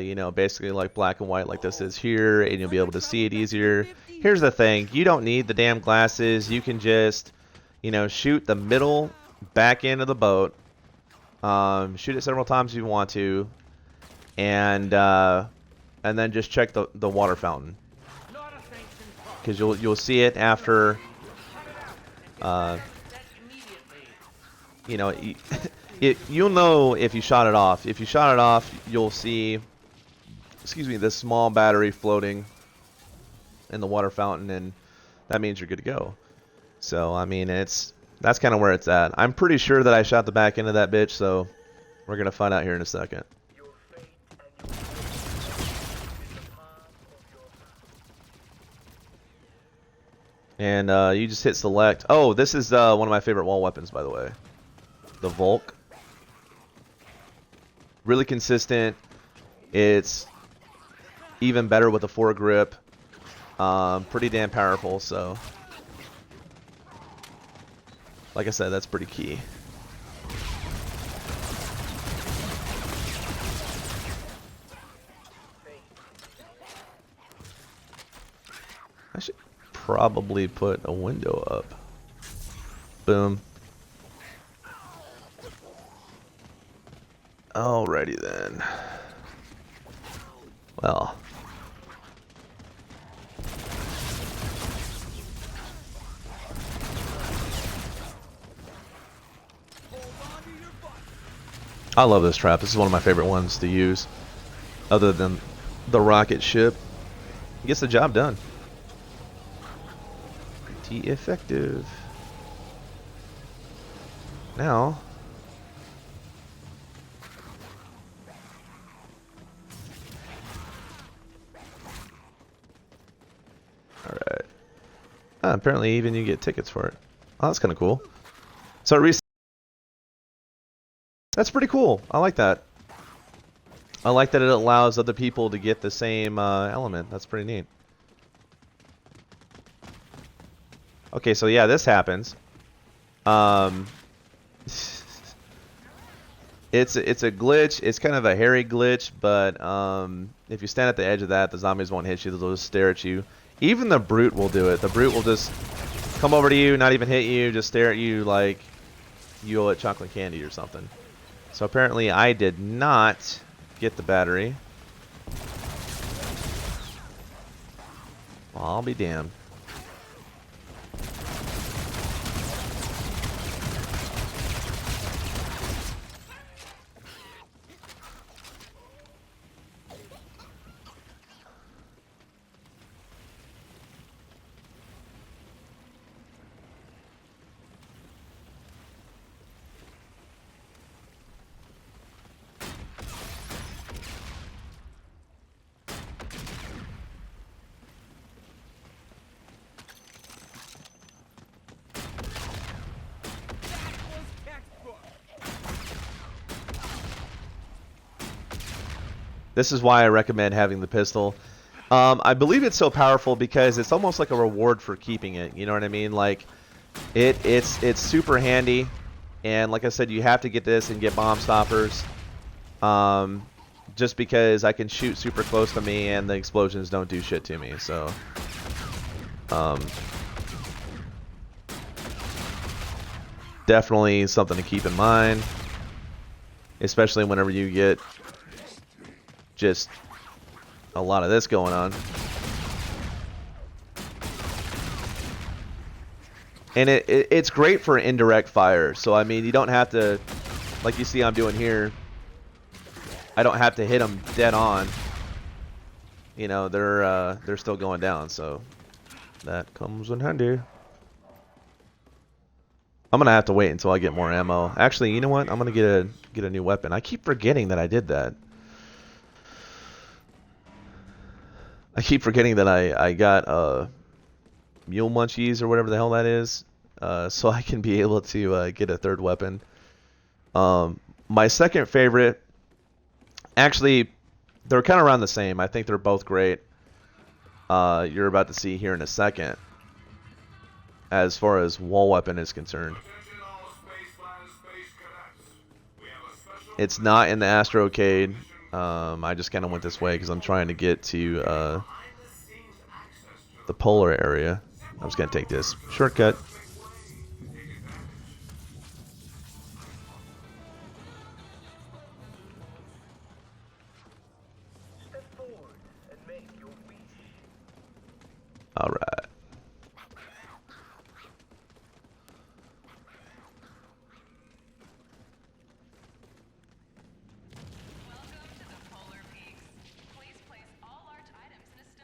you know, basically like black and white like this is here, and you'll be able to see it easier. Here's the thing, you don't need the damn glasses. You can just, you know, shoot the middle back end of the boat, shoot it several times if you want to, and then just check the water fountain, because you'll see it after, you know, you'll know if you shot it off. If you shot it off, you'll see, excuse me, this small battery floating in the water fountain, and that means you're good to go. So, I mean, it's That's kind of where it's at. I'm pretty sure that I shot the back end of that bitch, so we're going to find out here in a second. And you just hit select. Oh, this is one of my favorite wall weapons, by the way. The Volk. Really consistent. It's even better with a foregrip. Pretty damn powerful, so... Like I said, that's pretty key. I should probably put a window up. Boom. Alrighty then. Well. I love this trap. This is one of my favorite ones to use. Other than the rocket ship. Gets the job done. Pretty effective. Now. Alright. Apparently even you get tickets for it. Oh, that's kind of cool. So it that's pretty cool. I like that. I like that it allows other people to get the same element. That's pretty neat. Okay, so yeah, this happens. It's a glitch. It's kind of a hairy glitch, but if you stand at the edge of that, the zombies won't hit you. They'll just stare at you. Even the brute will do it. The brute will just come over to you, not even hit you, just stare at you like you owe it chocolate candy or something. So apparently I did not get the battery. Well, I'll be damned. This is why I recommend having the pistol. I believe it's so powerful because it's almost like a reward for keeping it. You know what I mean? Like, it's super handy, and like I said, you have to get this and get bomb stoppers. Just because I can shoot super close to me and the explosions don't do shit to me. So, definitely something to keep in mind, especially whenever you get just a lot of this going on. And it's great for indirect fire. So I mean, you don't have to, like you see I'm doing here, I don't have to hit them dead on. You know, they're still going down, so that comes in handy. I'm gonna have to wait until I get more ammo. Actually, you know what? I'm gonna get a new weapon. I keep forgetting that I did that. I keep forgetting that I got mule munchies or whatever the hell that is, so I can be able to get a third weapon. My second favorite, actually, they're kind of around the same. I think they're both great. You're about to see here in a second, as far as wall weapon is concerned. It's not in the Astrocade. I just kind of went this way because I'm trying to get to the polar area. I'm just going to take this shortcut. All right.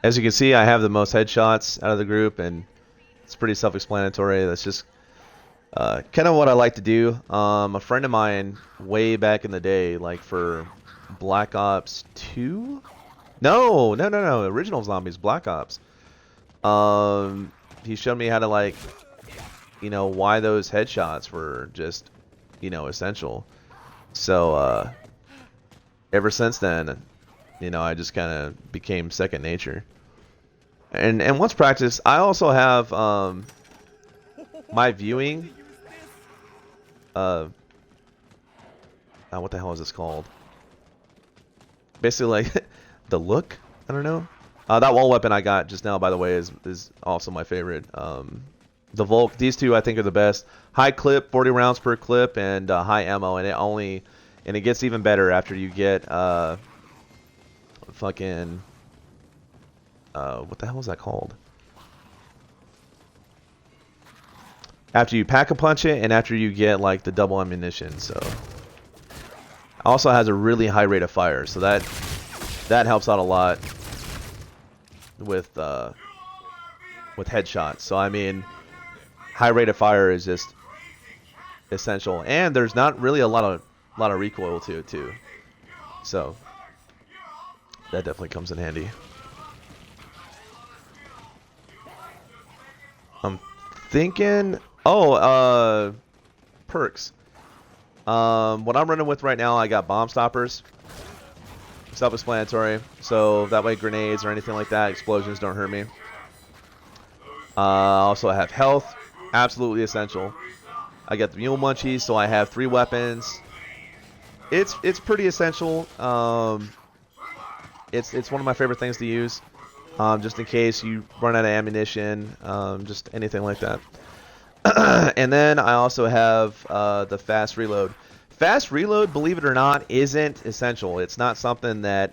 As you can see, I have the most headshots out of the group, and it's pretty self-explanatory. That's just Kind of what I like to do. A friend of mine way back in the day, like for Black Ops 2? No. Original Zombies, Black Ops. He showed me how to, like, you know, why those headshots were just, you know, essential. So, ever since then, you know, I just kind of became second nature. And once practiced, I also have, my viewing, what the hell is this called? Basically, like, the look? I don't know. That wall weapon I got just now, by the way, is also my favorite. The Volk, these two I think are the best. High clip, 40 rounds per clip, and high ammo, and it gets even better after you get fucking what the hell is that called? After you pack a punch it, and after you get like the double ammunition. So also has a really high rate of fire, so that helps out a lot with headshots. So I mean, high rate of fire is just essential, and there's not really a lot of recoil to it too. So that definitely comes in handy. I'm thinking, perks. What I'm running with right now, I got bomb stoppers. Self-explanatory. So that way grenades or anything like that, explosions don't hurt me. Also I have health, absolutely essential. I got the mule munchies, so I have 3 weapons. It's pretty essential. It's one of my favorite things to use, just in case you run out of ammunition, just anything like that. And then I also have the fast reload. Fast reload, believe it or not, isn't essential. It's not something that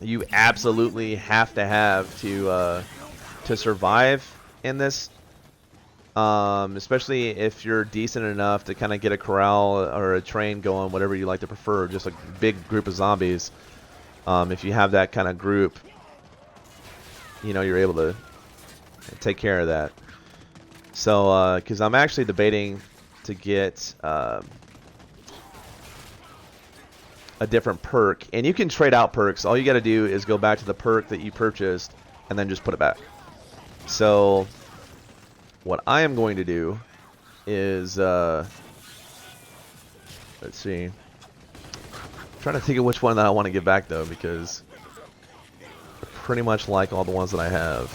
you absolutely have to survive in this. Especially if you're decent enough to kind of get a corral or a train going, whatever you like to prefer, just a big group of zombies. If you have that kind of group, you know, you're able to take care of that. So, because I'm actually debating to get a different perk, and you can trade out perks. All you got to do is go back to the perk that you purchased and then just put it back. So what I am going to do is, let's see. I'm trying to think of which one that I want to get back though, because I pretty much like all the ones that I have.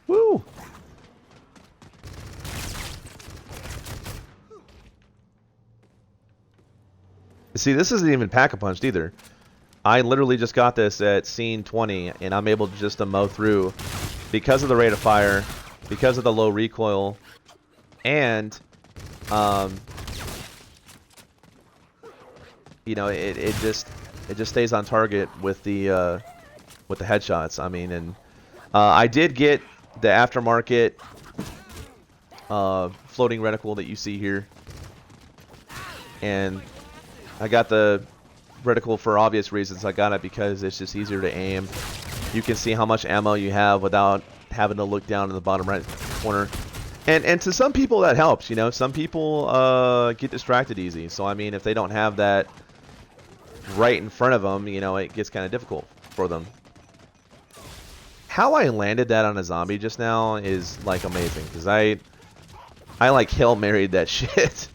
Woo! See, this isn't even pack-a-punched either. I literally just got this at scene 20, and I'm able just to mow through because of the rate of fire, because of the low recoil, and you know, it just stays on target with the headshots. I mean, and I did get the aftermarket floating reticle that you see here, and I got the reticle for obvious reasons. I got it because it's just easier to aim. You can see how much ammo you have without having to look down in the bottom right corner. And to some people that helps, you know. Some people get distracted easy. So I mean, if they don't have that right in front of them, you know, it gets kind of difficult for them. How I landed that on a zombie just now is like amazing, because I like Hail Married that shit.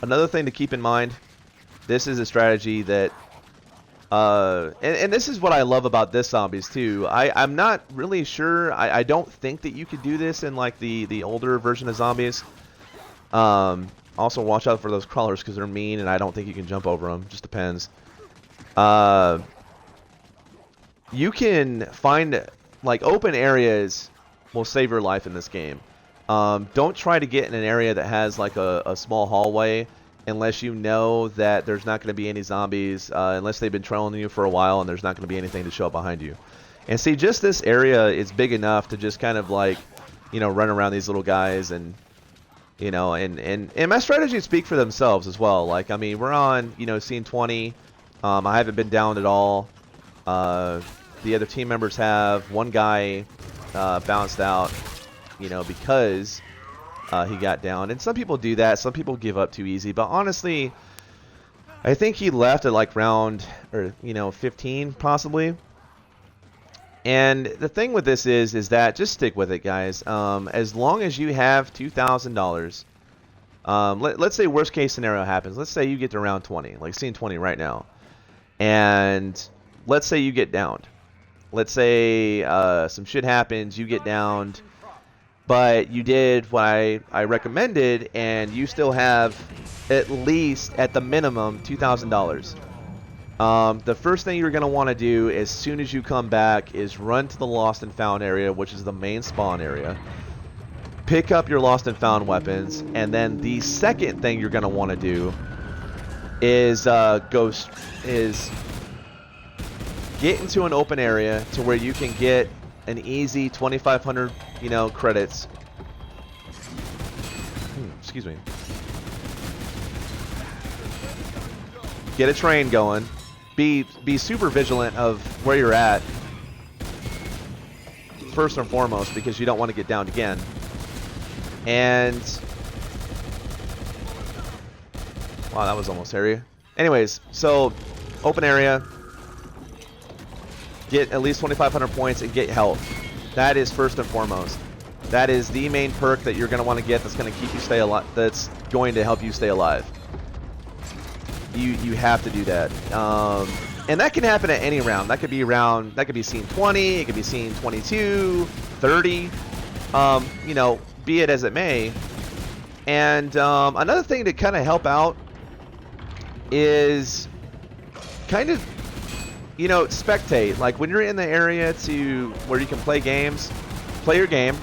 Another thing to keep in mind, this is a strategy that, and this is what I love about this zombies too. I'm not really sure. I don't think that you could do this in like the older version of zombies. Also watch out for those crawlers because they're mean, and I don't think you can jump over them. Just depends. You can find like open areas will save your life in this game. Don't try to get in an area that has like a small hallway unless you know that there's not going to be any zombies, unless they've been trailing you for a while and there's not going to be anything to show up behind you. And see, just this area is big enough to just kind of like, you know, run around these little guys and, you know, and my strategies speak for themselves as well. Like, I mean, we're on, you know, scene 20. I haven't been downed at all. The other team members have. One guy bounced out, you know, because he got down. And some people do that. Some people give up too easy. But honestly, I think he left at like round, or, you know, 15 possibly. And the thing with this is that just stick with it, guys. As long as you have $2,000, let's say worst case scenario happens. Let's say you get to round 20, like scene 20 right now. And let's say you get downed. Let's say some shit happens, you get downed, but you did what I recommended, and you still have at least, at the minimum, $2,000. The first thing you're going to want to do as soon as you come back is run to the Lost and Found area, which is the main spawn area. Pick up your Lost and Found weapons, and then the second thing you're going to want to do is get into an open area to where you can get an easy 2,500, you know, credits. Excuse me. Get a train going. Be super vigilant of where you're at, first and foremost, because you don't want to get downed again. And wow, that was almost hairy. Anyways, so open area, get at least 2,500 points and get health. That is first and foremost. That is the main perk that you're going to want to get. That's going to keep you stay alive. That's going to help you stay alive. You have to do that, and that can happen at any round. That could be round. That could be scene 20. It could be scene 22, 30. You know, be it as it may. And another thing to kind of help out is kind of, you know, spectate. Like when you're in the area to where you can play games, play your game.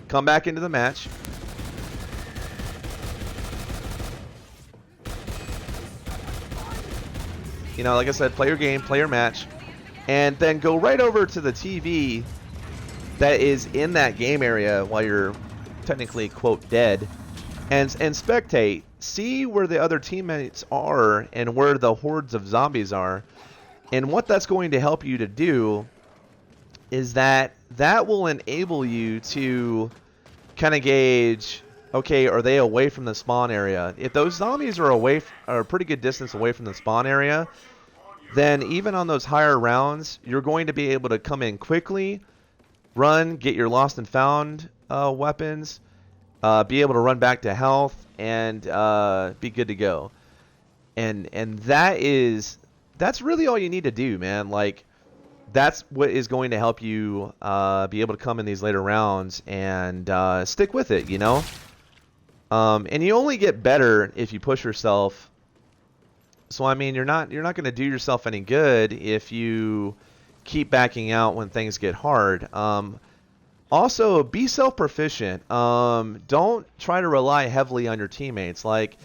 Come back into the match. You know, like I said, play your game, play your match, and then go right over to the TV that is in that game area while you're technically, quote, dead, and spectate. See where the other teammates are and where the hordes of zombies are. And what that's going to help you to do is that will enable you to kind of gauge, okay, are they away from the spawn area? If those zombies are are a pretty good distance away from the spawn area, then even on those higher rounds, you're going to be able to come in quickly, run, get your lost and found weapons, be able to run back to health, and be good to go. And that's really all you need to do, man. Like, that's what is going to help you be able to come in these later rounds and stick with it, you know? And you only get better if you push yourself. So I mean, you're not going to do yourself any good if you keep backing out when things get hard. Also, be self-proficient. Don't try to rely heavily on your teammates. Like,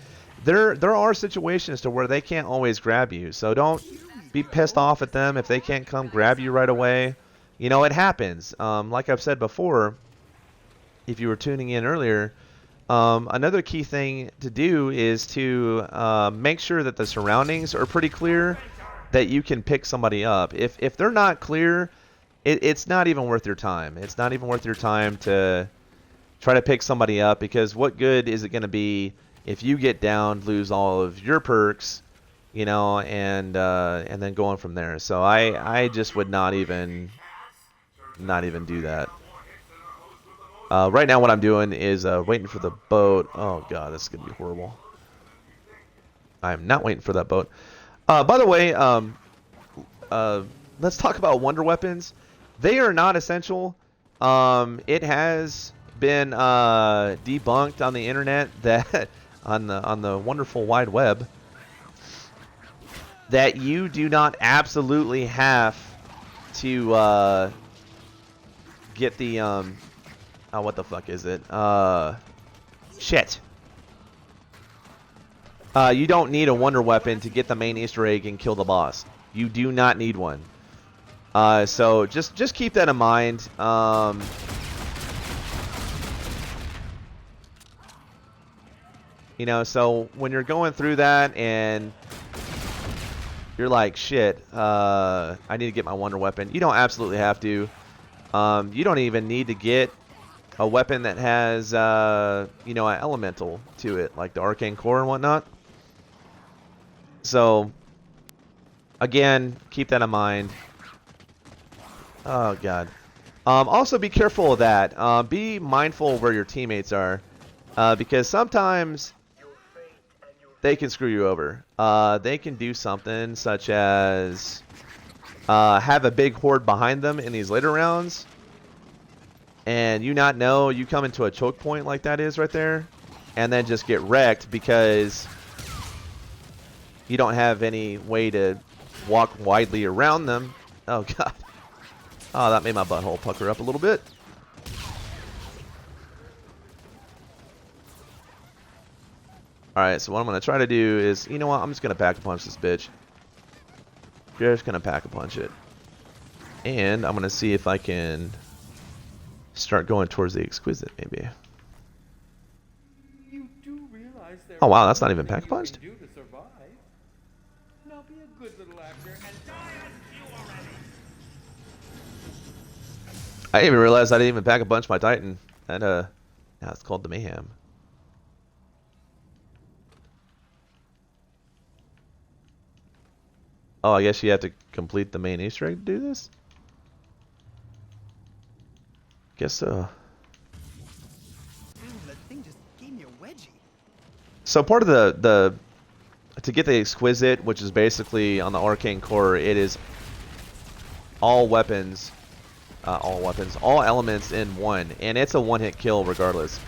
there are situations to where they can't always grab you. So don't be pissed off at them if they can't come grab you right away. You know, it happens. Like I've said before, if you were tuning in earlier, another key thing to do is to make sure that the surroundings are pretty clear, that you can pick somebody up. If they're not clear, it's not even worth your time. It's not even worth your time to try to pick somebody up, because what good is it going to be if you get down, lose all of your perks, you know, and then go on from there. So I just would not even do that. Right now what I'm doing is waiting for the boat. Oh god, this is going to be horrible. I'm not waiting for that boat. By the way, let's talk about wonder weapons. They are not essential. It has been debunked on the internet that on the wonderful wide web that you do not absolutely have to get the oh, what the fuck is it? Shit. You don't need a wonder weapon to get the main Easter egg and kill the boss. You do not need one. So just keep that in mind. You know, so when you're going through that and you're like, shit, I need to get my wonder weapon. You don't absolutely have to. You don't even need to get a weapon that has, you know, an elemental to it, like the arcane core and whatnot. So, again, keep that in mind. Oh, God. Also, be careful of that. Be mindful of where your teammates are, because sometimes they can screw you over. They can do something such as have a big horde behind them in these later rounds, and you not know, you come into a choke point like that is right there, and then just get wrecked because you don't have any way to walk widely around them. Oh, God. Oh, that made my butthole pucker up a little bit. Alright, so what I'm going to try to do is, you know what, I'm just going to pack-a-punch this bitch. Just going to pack-a-punch it. And I'm going to see if I can start going towards the exquisite, maybe. You do realize there Oh, wow, are that's not even things you pack-a-punched? can do to survive. Now be a good little actor and die as you already. I didn't even realize I didn't even pack-a-punch my Titan. And, now it's called the Mayhem. Oh, I guess you have to complete the main Easter egg to do this? Guess so. That thing just gave me a wedgie. So part of the to get the exquisite, which is basically on the arcane core, it is all weapons, all elements in one, and it's a one-hit kill regardless.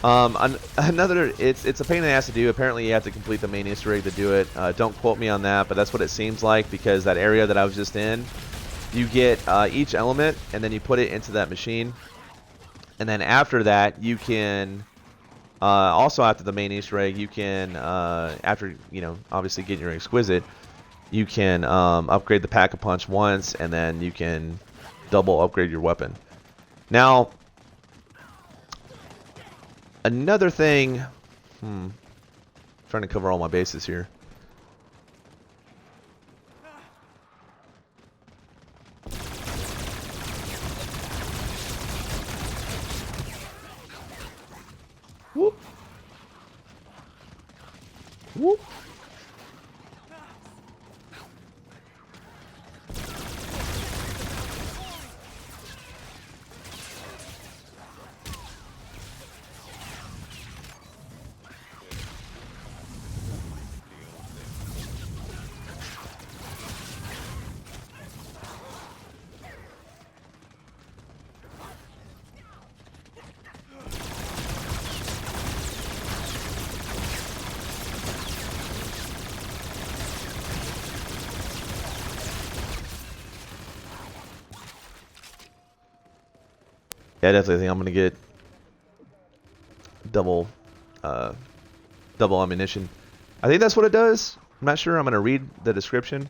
Another, it's a pain in the ass to do. Apparently, you have to complete the main Easter egg to do it. Don't quote me on that, but that's what it seems like, because that area that I was just in, you get each element, and then you put it into that machine, and then after that, you can also after the main Easter egg, you can after, you know, obviously getting your exquisite, you can upgrade the pack-a-punch once, and then you can double upgrade your weapon. Now, another thing, trying to cover all my bases here. Whoop. Whoop. Yeah, I definitely think I'm gonna get double ammunition. I think that's what it does. I'm not sure. I'm gonna read the description.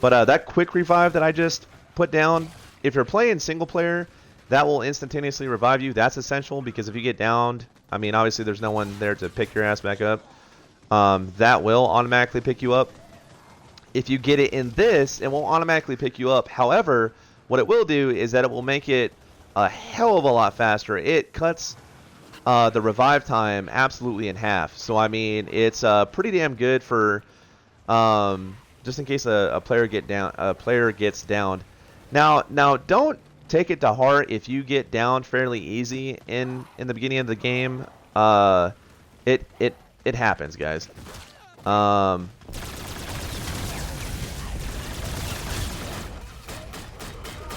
But that quick revive that I just put down, if you're playing single player, that will instantaneously revive you. That's essential, because if you get downed, I mean, obviously there's no one there to pick your ass back up. That will automatically pick you up. If you get it in this, it won't automatically pick you up. However, what it will do is that it will make it a hell of a lot faster. It cuts the revive time absolutely in half. So I mean, it's pretty damn good for just in case a player gets downed. Now don't take it to heart if you get downed fairly easy in the beginning of the game. It happens, guys.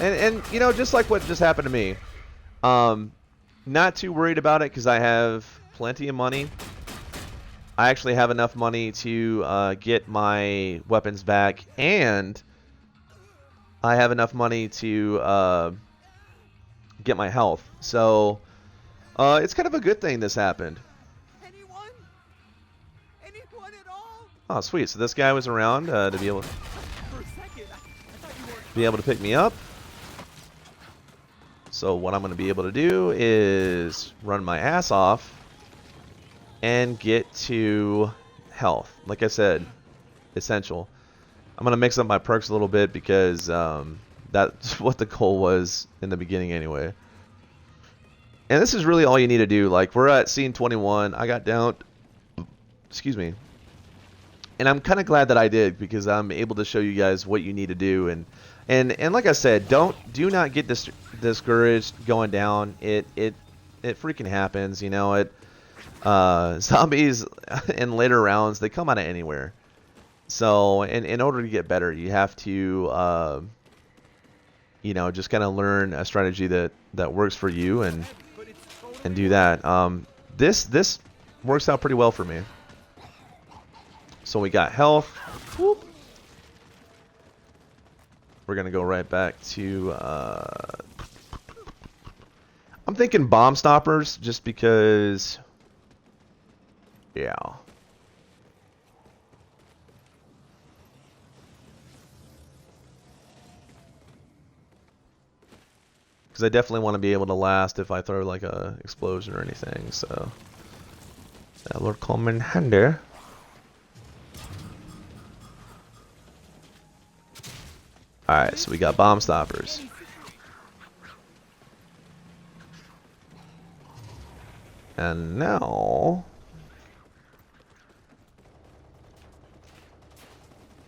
And you know, just like what just happened to me, not too worried about it, because I have plenty of money. I actually have enough money to get my weapons back, and I have enough money to get my health. So it's kind of a good thing this happened. Anyone? Anyone Oh, sweet. So this guy was around to be able to pick me up. So what I'm going to be able to do is run my ass off and get to health. Like I said, essential. I'm going to mix up my perks a little bit because that's what the goal was in the beginning anyway. And this is really all you need to do. Like, we're at scene 21. I got down. Excuse me. And I'm kind of glad that I did, because I'm able to show you guys what you need to do. And like I said, do not get discouraged going down. It freaking happens, you know. Zombies in later rounds, they come out of anywhere. So in order to get better, you have to you know, just kind of learn a strategy that works for you and do that. This works out pretty well for me. So we got health. Whoop. We're gonna go right back to I'm thinking bomb stoppers, just because, yeah. Because I definitely want to be able to last if I throw like a explosion or anything, so that will come in handy. Alright, so we got bomb stoppers. And now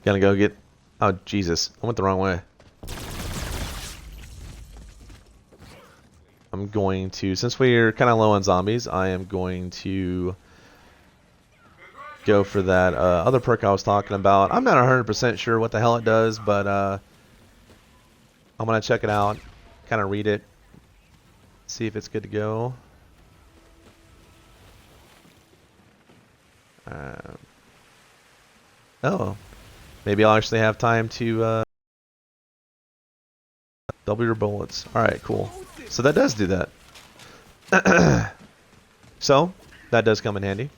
gonna go get, oh Jesus, I went the wrong way. I'm going to, since we're kind of low on zombies, I am going to go for that other perk I was talking about. I'm not 100% sure what the hell it does, but I'm going to check it out, kind of read it, see if it's good to go. Oh, maybe I'll actually have time to double your bullets. Alright, cool. So that does do that. So, that does come in handy.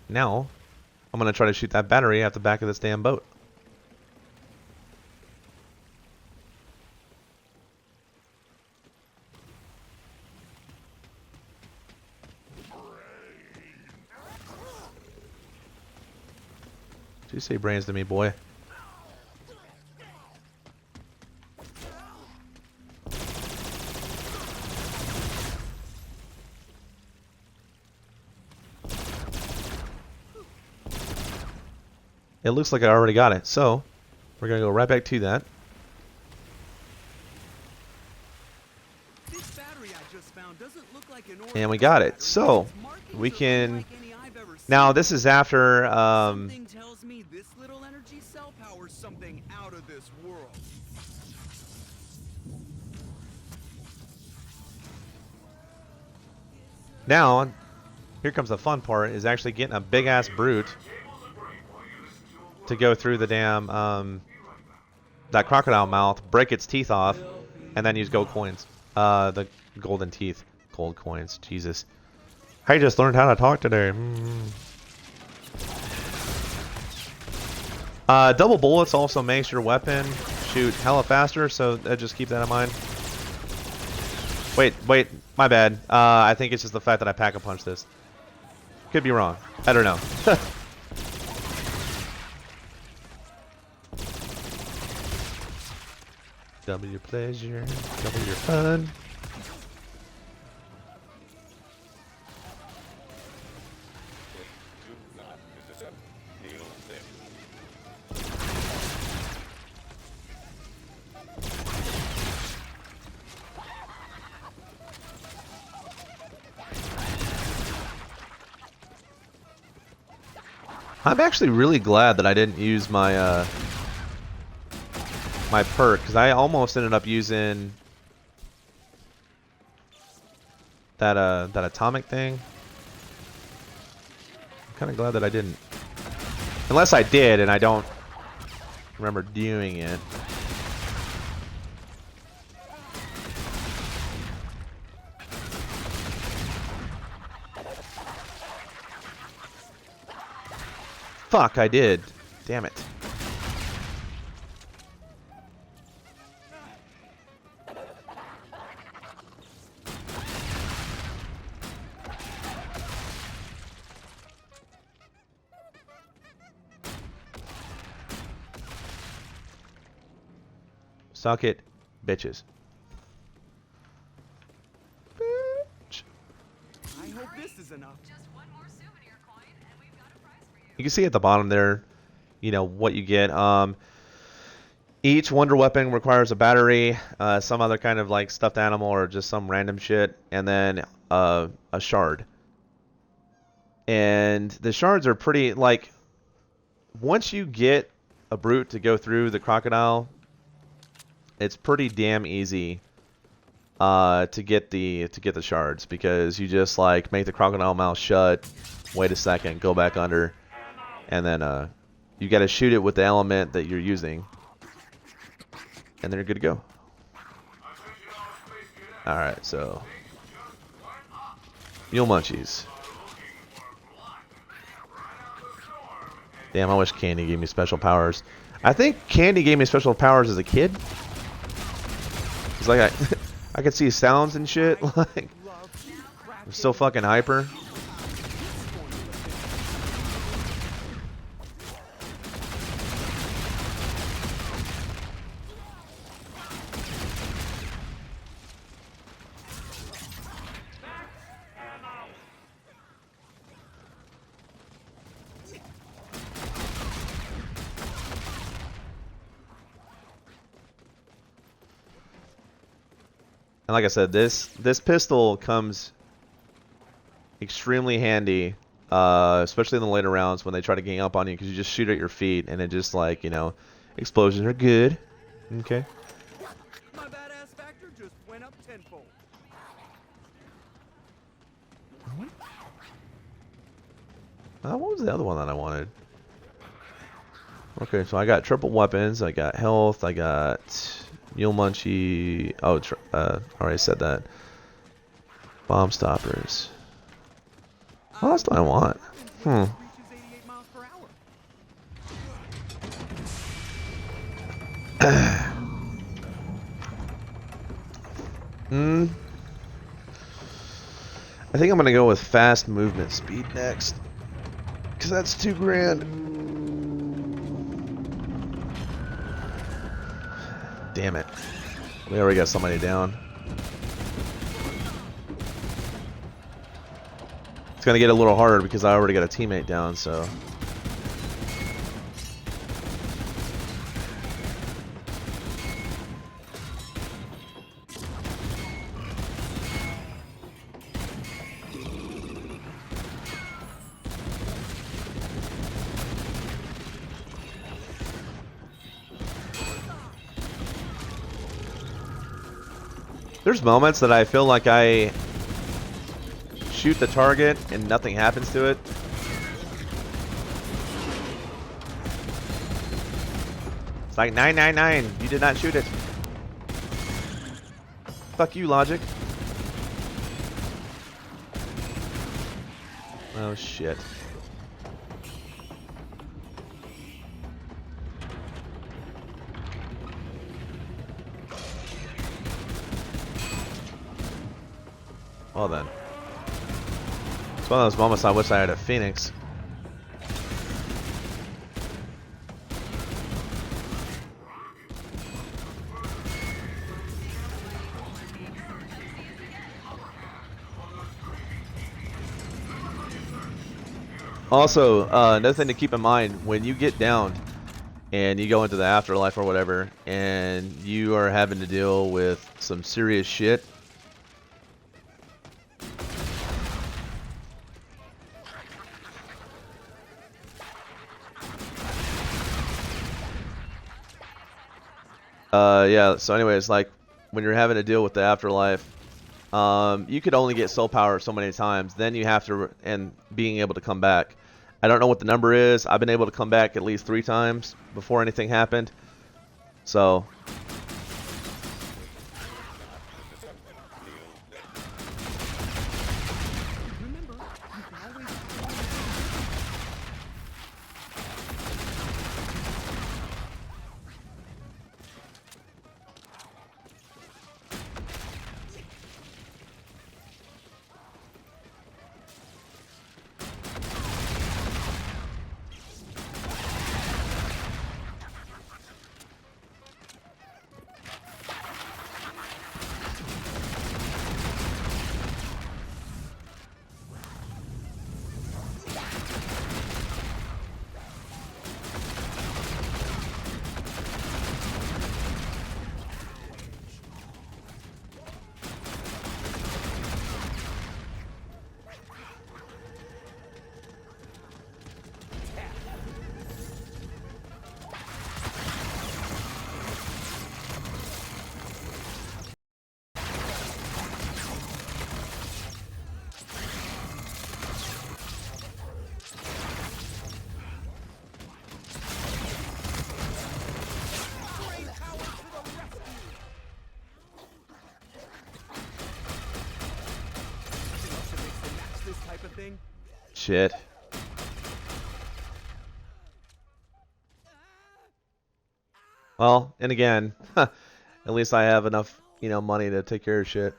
Now, I'm going to try to shoot that battery at the back of this damn boat. Did you say brains to me, boy? It looks like I already got it, so we're gonna go right back to that. This battery I just found doesn't look like an And we got it. So we can now. This is after. Something tells me this little energy cell powers something out of this world. Now, here comes the fun part: is actually getting a big ass brute to go through the damn that crocodile mouth, break its teeth off, and then use gold coins. The golden teeth, gold coins. Jesus, I just learned how to talk today. Double bullets also makes your weapon shoot hella faster, so just keep that in mind. Wait, my bad. I think it's just the fact that I pack-a-punch this. Could be wrong. I don't know. Double your pleasure, double your fun. I'm actually really glad that I didn't use my my perk, because I almost ended up using that that atomic thing. I'm kind of glad that I didn't, unless I did and I don't remember doing it. Fuck, I did. Damn it. Suck it, bitches. Bitch. I hope this is enough. Just one more souvenir coin, and we've got a prize for you. You can see at the bottom there, you know, what you get. Each wonder weapon requires a battery, some other kind of like stuffed animal or just some random shit, and then a shard. And the shards are pretty, like, once you get a brute to go through the crocodile, it's pretty damn easy to get the shards, because you just like make the crocodile mouth shut, wait a second, go back under, and then you got to shoot it with the element that you're using, and then you're good to go. All right, so mule munchies. Damn, I wish Candy gave me special powers. I think Candy gave me special powers as a kid. It's like I could see sounds and shit. Like, I'm so fucking hyper. And like I said, this pistol comes extremely handy, especially in the later rounds when they try to gang up on you, because you just shoot at your feet and it just, like, you know, explosions are good. Okay. My badass factor just went up tenfold. What was the other one that I wanted? Okay, so I got triple weapons, I got health, I got mule munchie. Oh, already said that. Bomb stoppers. What else do I want? Reaches 88 miles per hour. I think I'm gonna go with fast movement speed next, because that's $2 grand. Damn it. We already got somebody down. It's gonna get a little harder because I already got a teammate down, so. There's moments that I feel like I shoot the target and nothing happens to it. It's like 999, you did not shoot it. Fuck you, logic. Oh shit. Well then. It's one of those moments I wish I had a Phoenix. Also, another thing to keep in mind, when you get downed and you go into the afterlife or whatever, and you are having to deal with some serious shit, yeah, so anyways, like, when you're having to deal with the afterlife, you could only get soul power so many times, then you have to, and being able to come back. I don't know what the number is. I've been able to come back at least 3 times before anything happened. So, Remember, you can always Shit. Well, and again, at least I have enough, you know, money to take care of shit.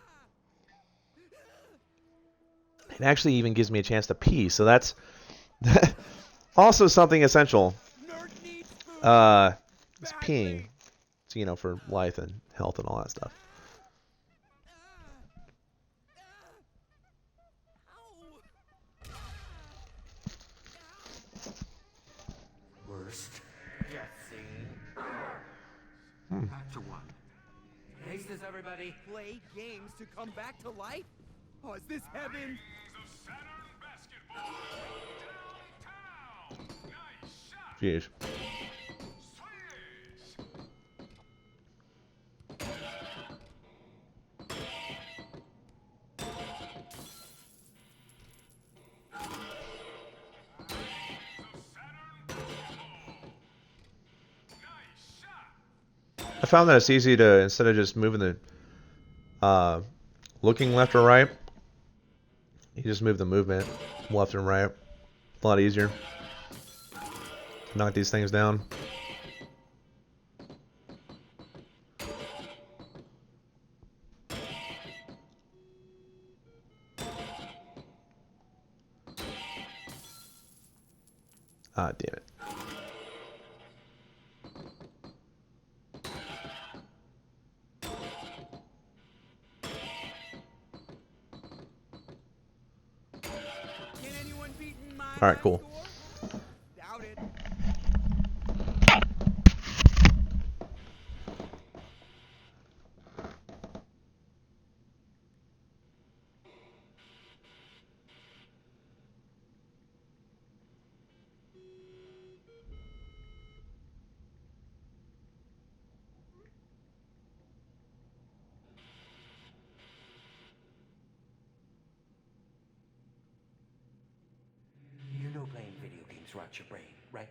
It actually even gives me a chance to pee, so that's also something essential. It's peeing, so, you know, for life and health and all that stuff. Worst death scene. Back to one. Aces, everybody. Play games to come back to life? Oh, is this heaven? Jeez. I found that it's easy to, instead of just moving the, looking left or right, you just move the movement left and right. A lot easier. Knock these things down. Ah, damn it. Can anyone beat my All right, cool. score? Doubt it. You know playing video games rots your brain, right?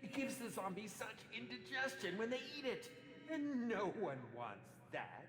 It gives the zombies such indigestion when they eat it. And no one wants that.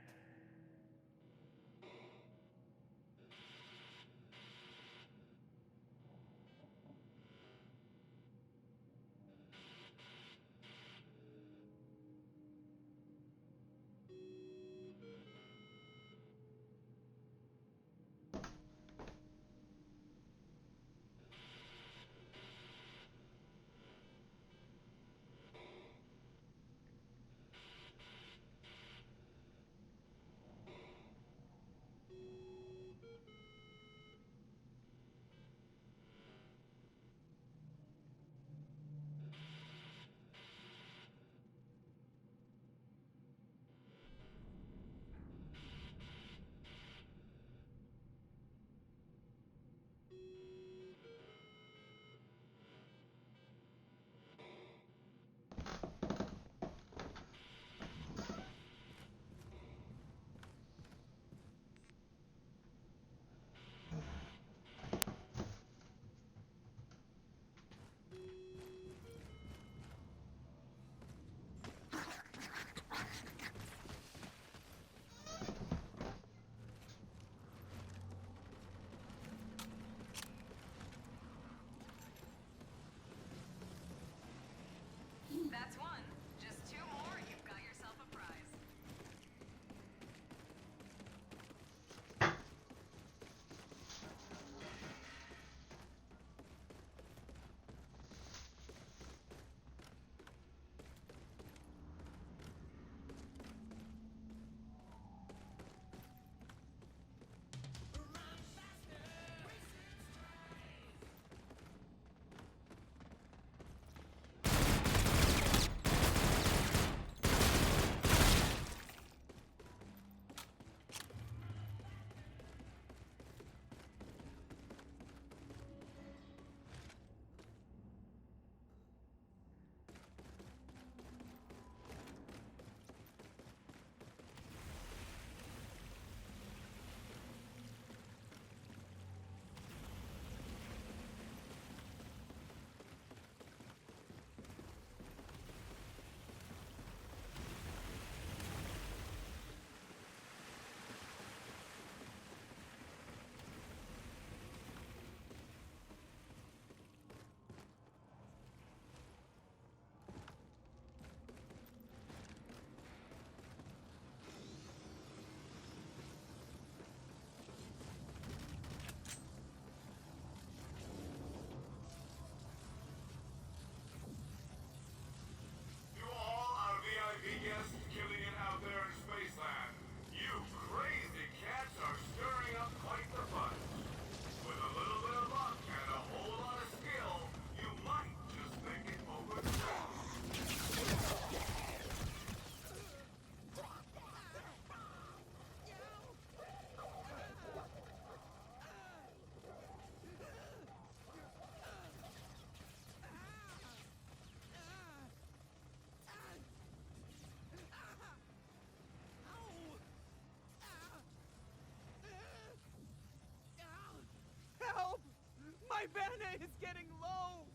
It's getting low.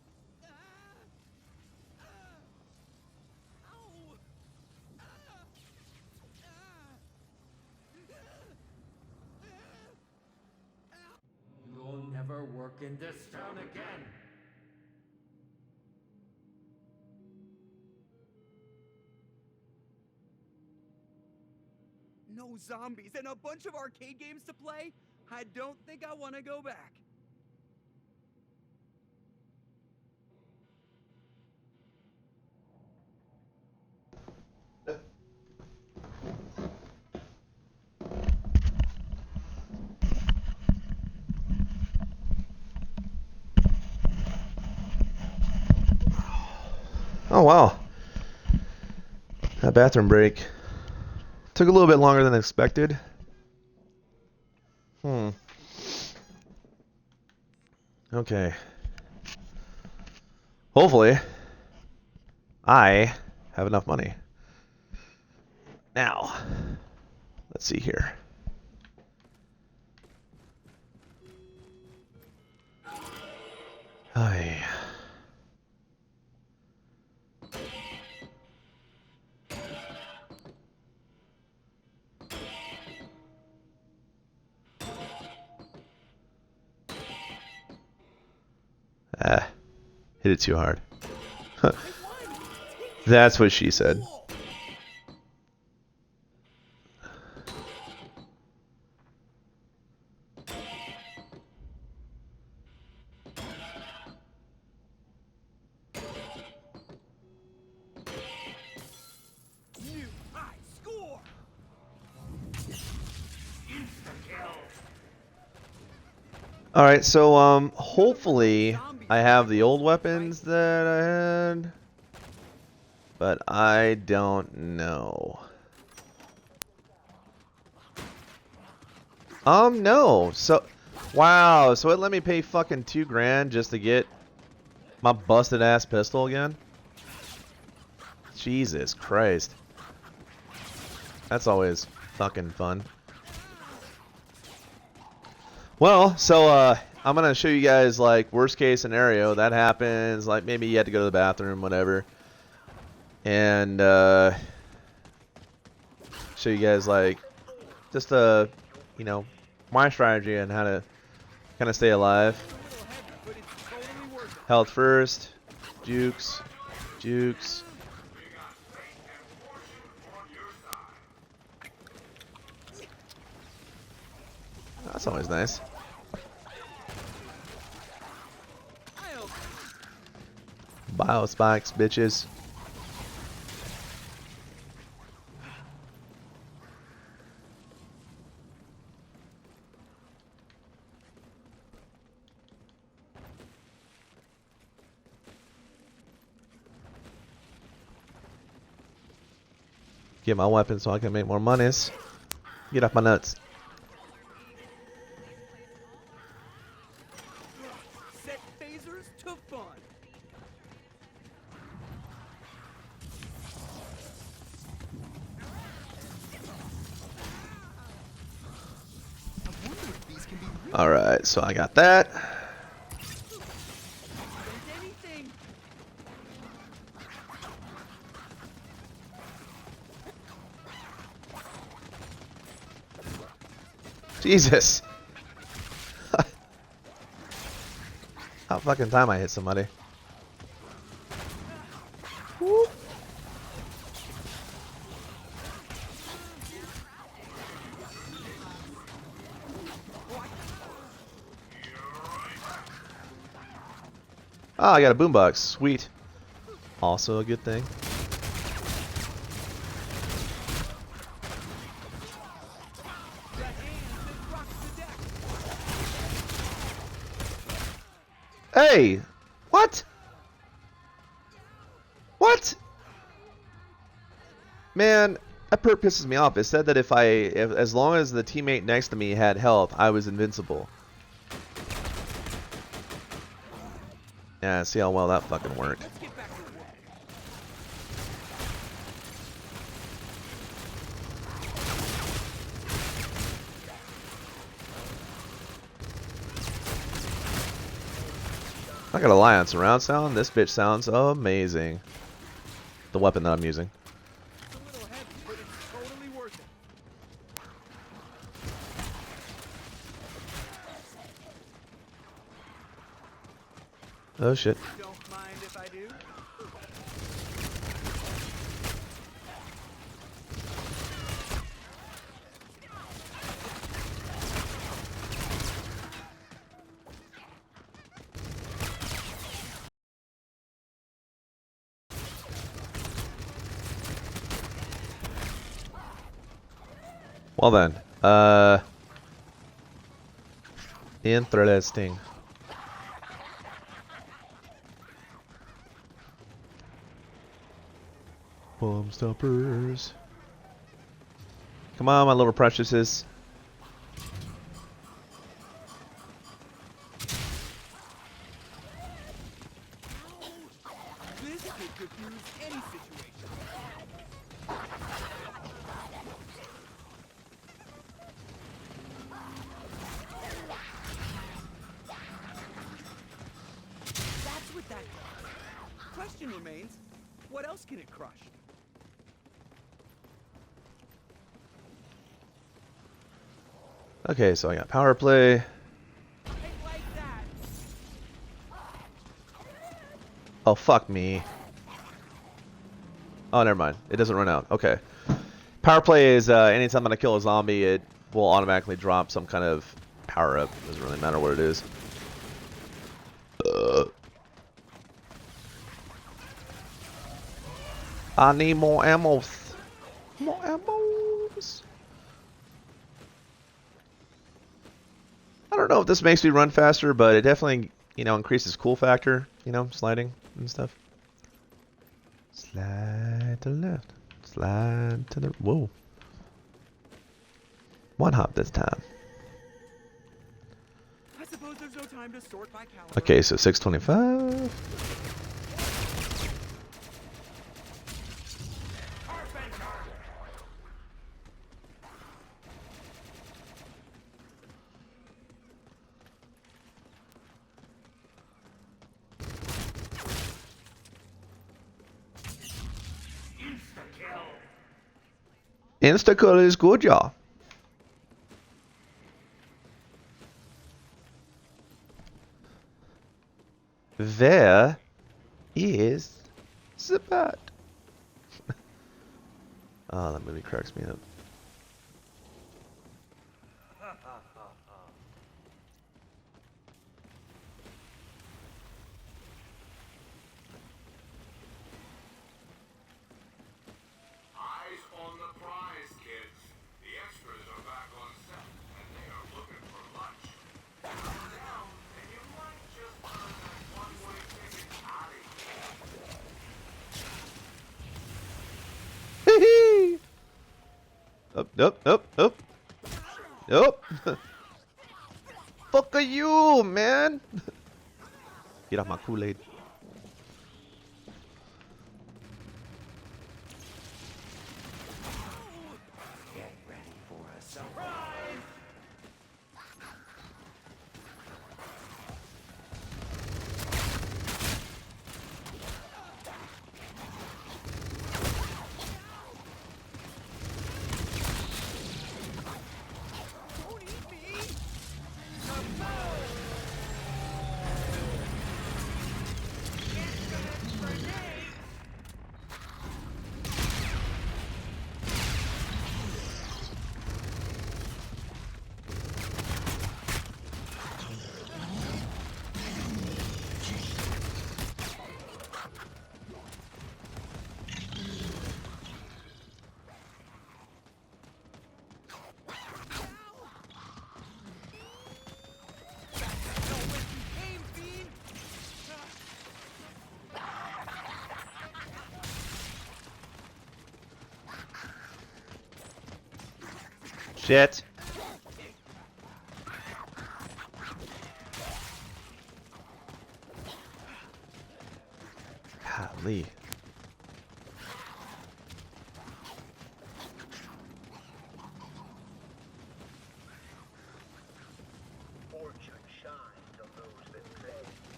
Ow. You'll never work in this town again. No zombies and a bunch of arcade games to play? I don't think I want to go back. Oh wow. That bathroom break took a little bit longer than expected. Okay. Hopefully, I have enough money. Now, let's see here. Hi. Hit it too hard. That's what she said. New high score. All right, so hopefully I have the old weapons that I had, but I don't know. No. So, wow. So it let me pay fucking $2,000 just to get my busted ass pistol again. Jesus Christ. That's always fucking fun. Well, so I'm gonna show you guys like worst case scenario that happens, like maybe you had to go to the bathroom, whatever, and show you guys like just you know, my strategy and how to kind of stay alive. Health first, jukes, jukes. That's always nice. Bio spikes, bitches. Get my weapon so I can make more monies. Get off my nuts. Set phasers to fun. I wonder if these can be real. All right, so I got that. Anything. Jesus. How fucking time I hit somebody. Whoop. Oh, I got a boombox. Sweet. Also a good thing. Hey! What? What? Man, that perk pisses me off. It said that if as long as the teammate next to me had health, I was invincible. Yeah, see how well that fucking worked. Let's get back to work. Not gonna lie, on surround sound, this bitch sounds amazing. The weapon that I'm using. It's a little heavy, but it's totally worth it. Oh shit. Don't mind if I do. Well then, interesting. Bomb stoppers. Come on, my little preciouses. This could diffuse any situation. That's what that does. Question remains, what else can it crush? Okay, so I got power play. I like that. Oh, fuck me. Oh, never mind. It doesn't run out. Okay. Power play is anytime I kill a zombie, it will automatically drop some kind of power up. Doesn't really matter what it is. I need more ammo. More ammos. I don't know if this makes me run faster, but it definitely, you know, increases cool factor, you know, sliding and stuff. Slide to the left. Slide to the... Whoa. One hop this time. I suppose there's no time to sort by caliber. Okay, so 625. Insta-kill is good, y'all. There is the bat. Oh, that movie cracks me up. Eyes on the prize, kids. The extras are back on set, and they are looking for lunch. Come down, and you might just earn that one-way ticket out of here. Up, up, up, up. Up. Fuck are you, man? Get off my Kool-Aid. Get ready for a surprise! Don't eat me! Shit. Golly.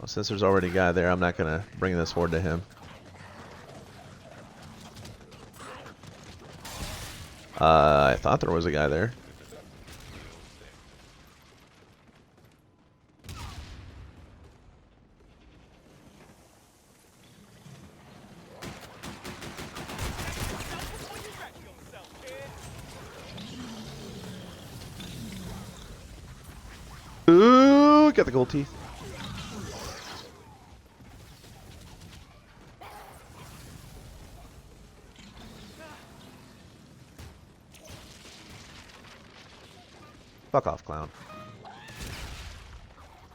since there's already a guy there, I'm not gonna bring this horde to him. I thought there was a guy there. Ooh, got the gold teeth. Fuck off, clown.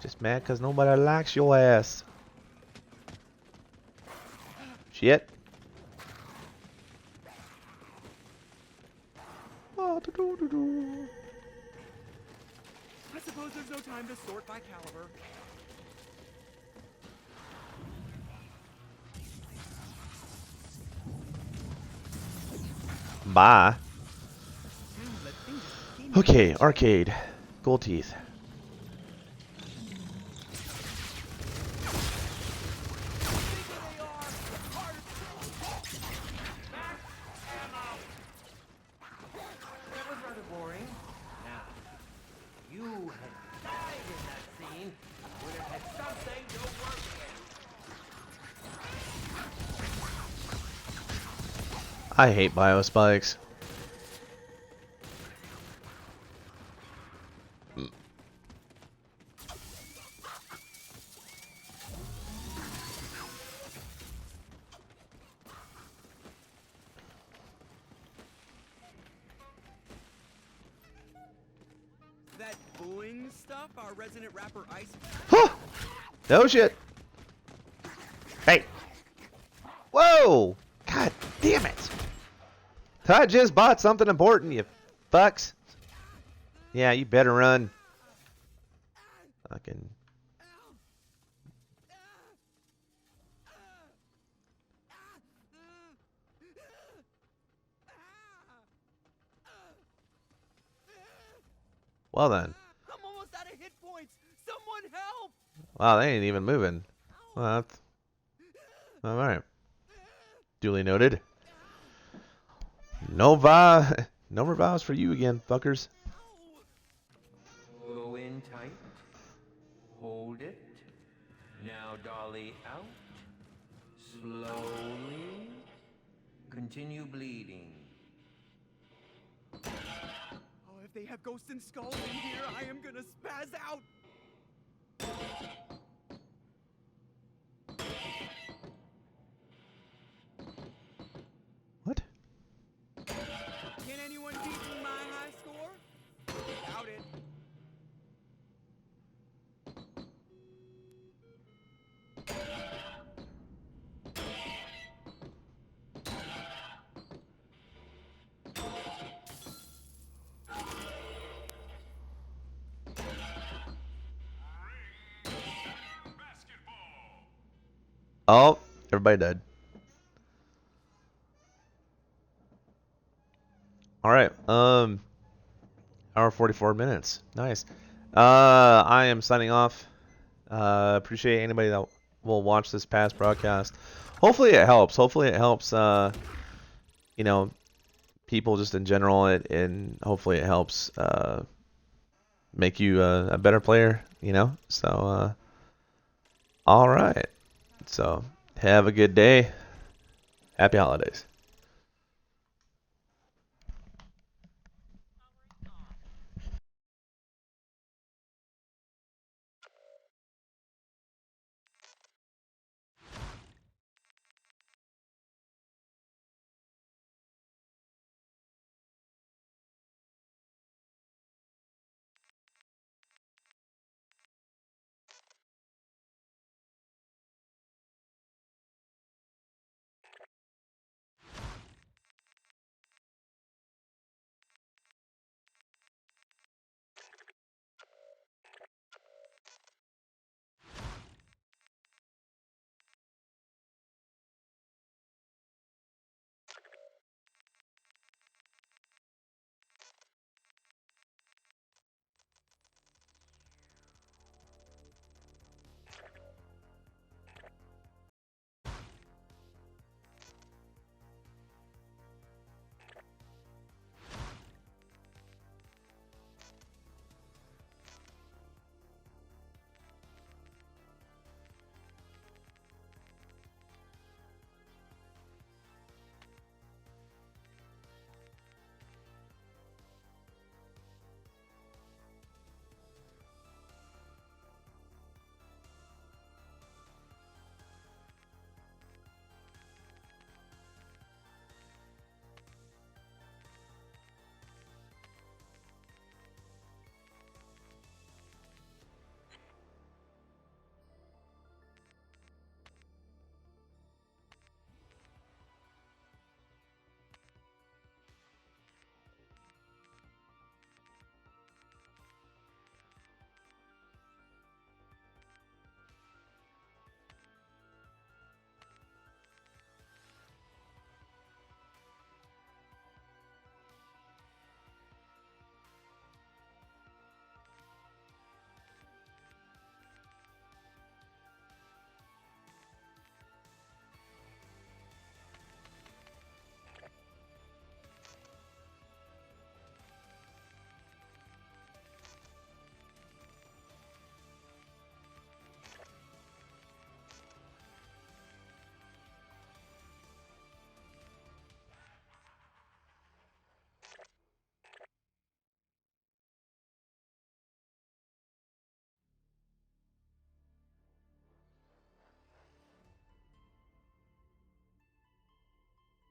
Just mad because nobody likes your ass. Shit. I suppose there's no time to sort by caliber. Bye. Okay, arcade. Gold teeth. That was rather boring. Now, you had died in that scene, would have had something to work with. I hate biospikes. That booing stuff our resident rapper Ice. Huh! No shit. Hey. Whoa! God damn it! I just bought something important, you fucks. Yeah, you better run. Fucking. Well then. I'm almost out of hit points. Someone help! Wow, they ain't even moving. Well, that's... Alright. Duly noted. No revives for you again, fuckers. Go in tight. Hold it. Now dolly out. Slowly. Continue bleeding. Oh, if they have ghosts and skulls in here, I am gonna spaz out. What? Can anyone beat my high score? Doubt it. Oh, everybody died. Alright, hour 44 minutes. Nice. I am signing off. Appreciate anybody that will watch this past broadcast. Hopefully it helps. Hopefully it helps, you know, people just in general, and hopefully it helps make you a better player, you know? So, alright. So, have a good day. Happy holidays.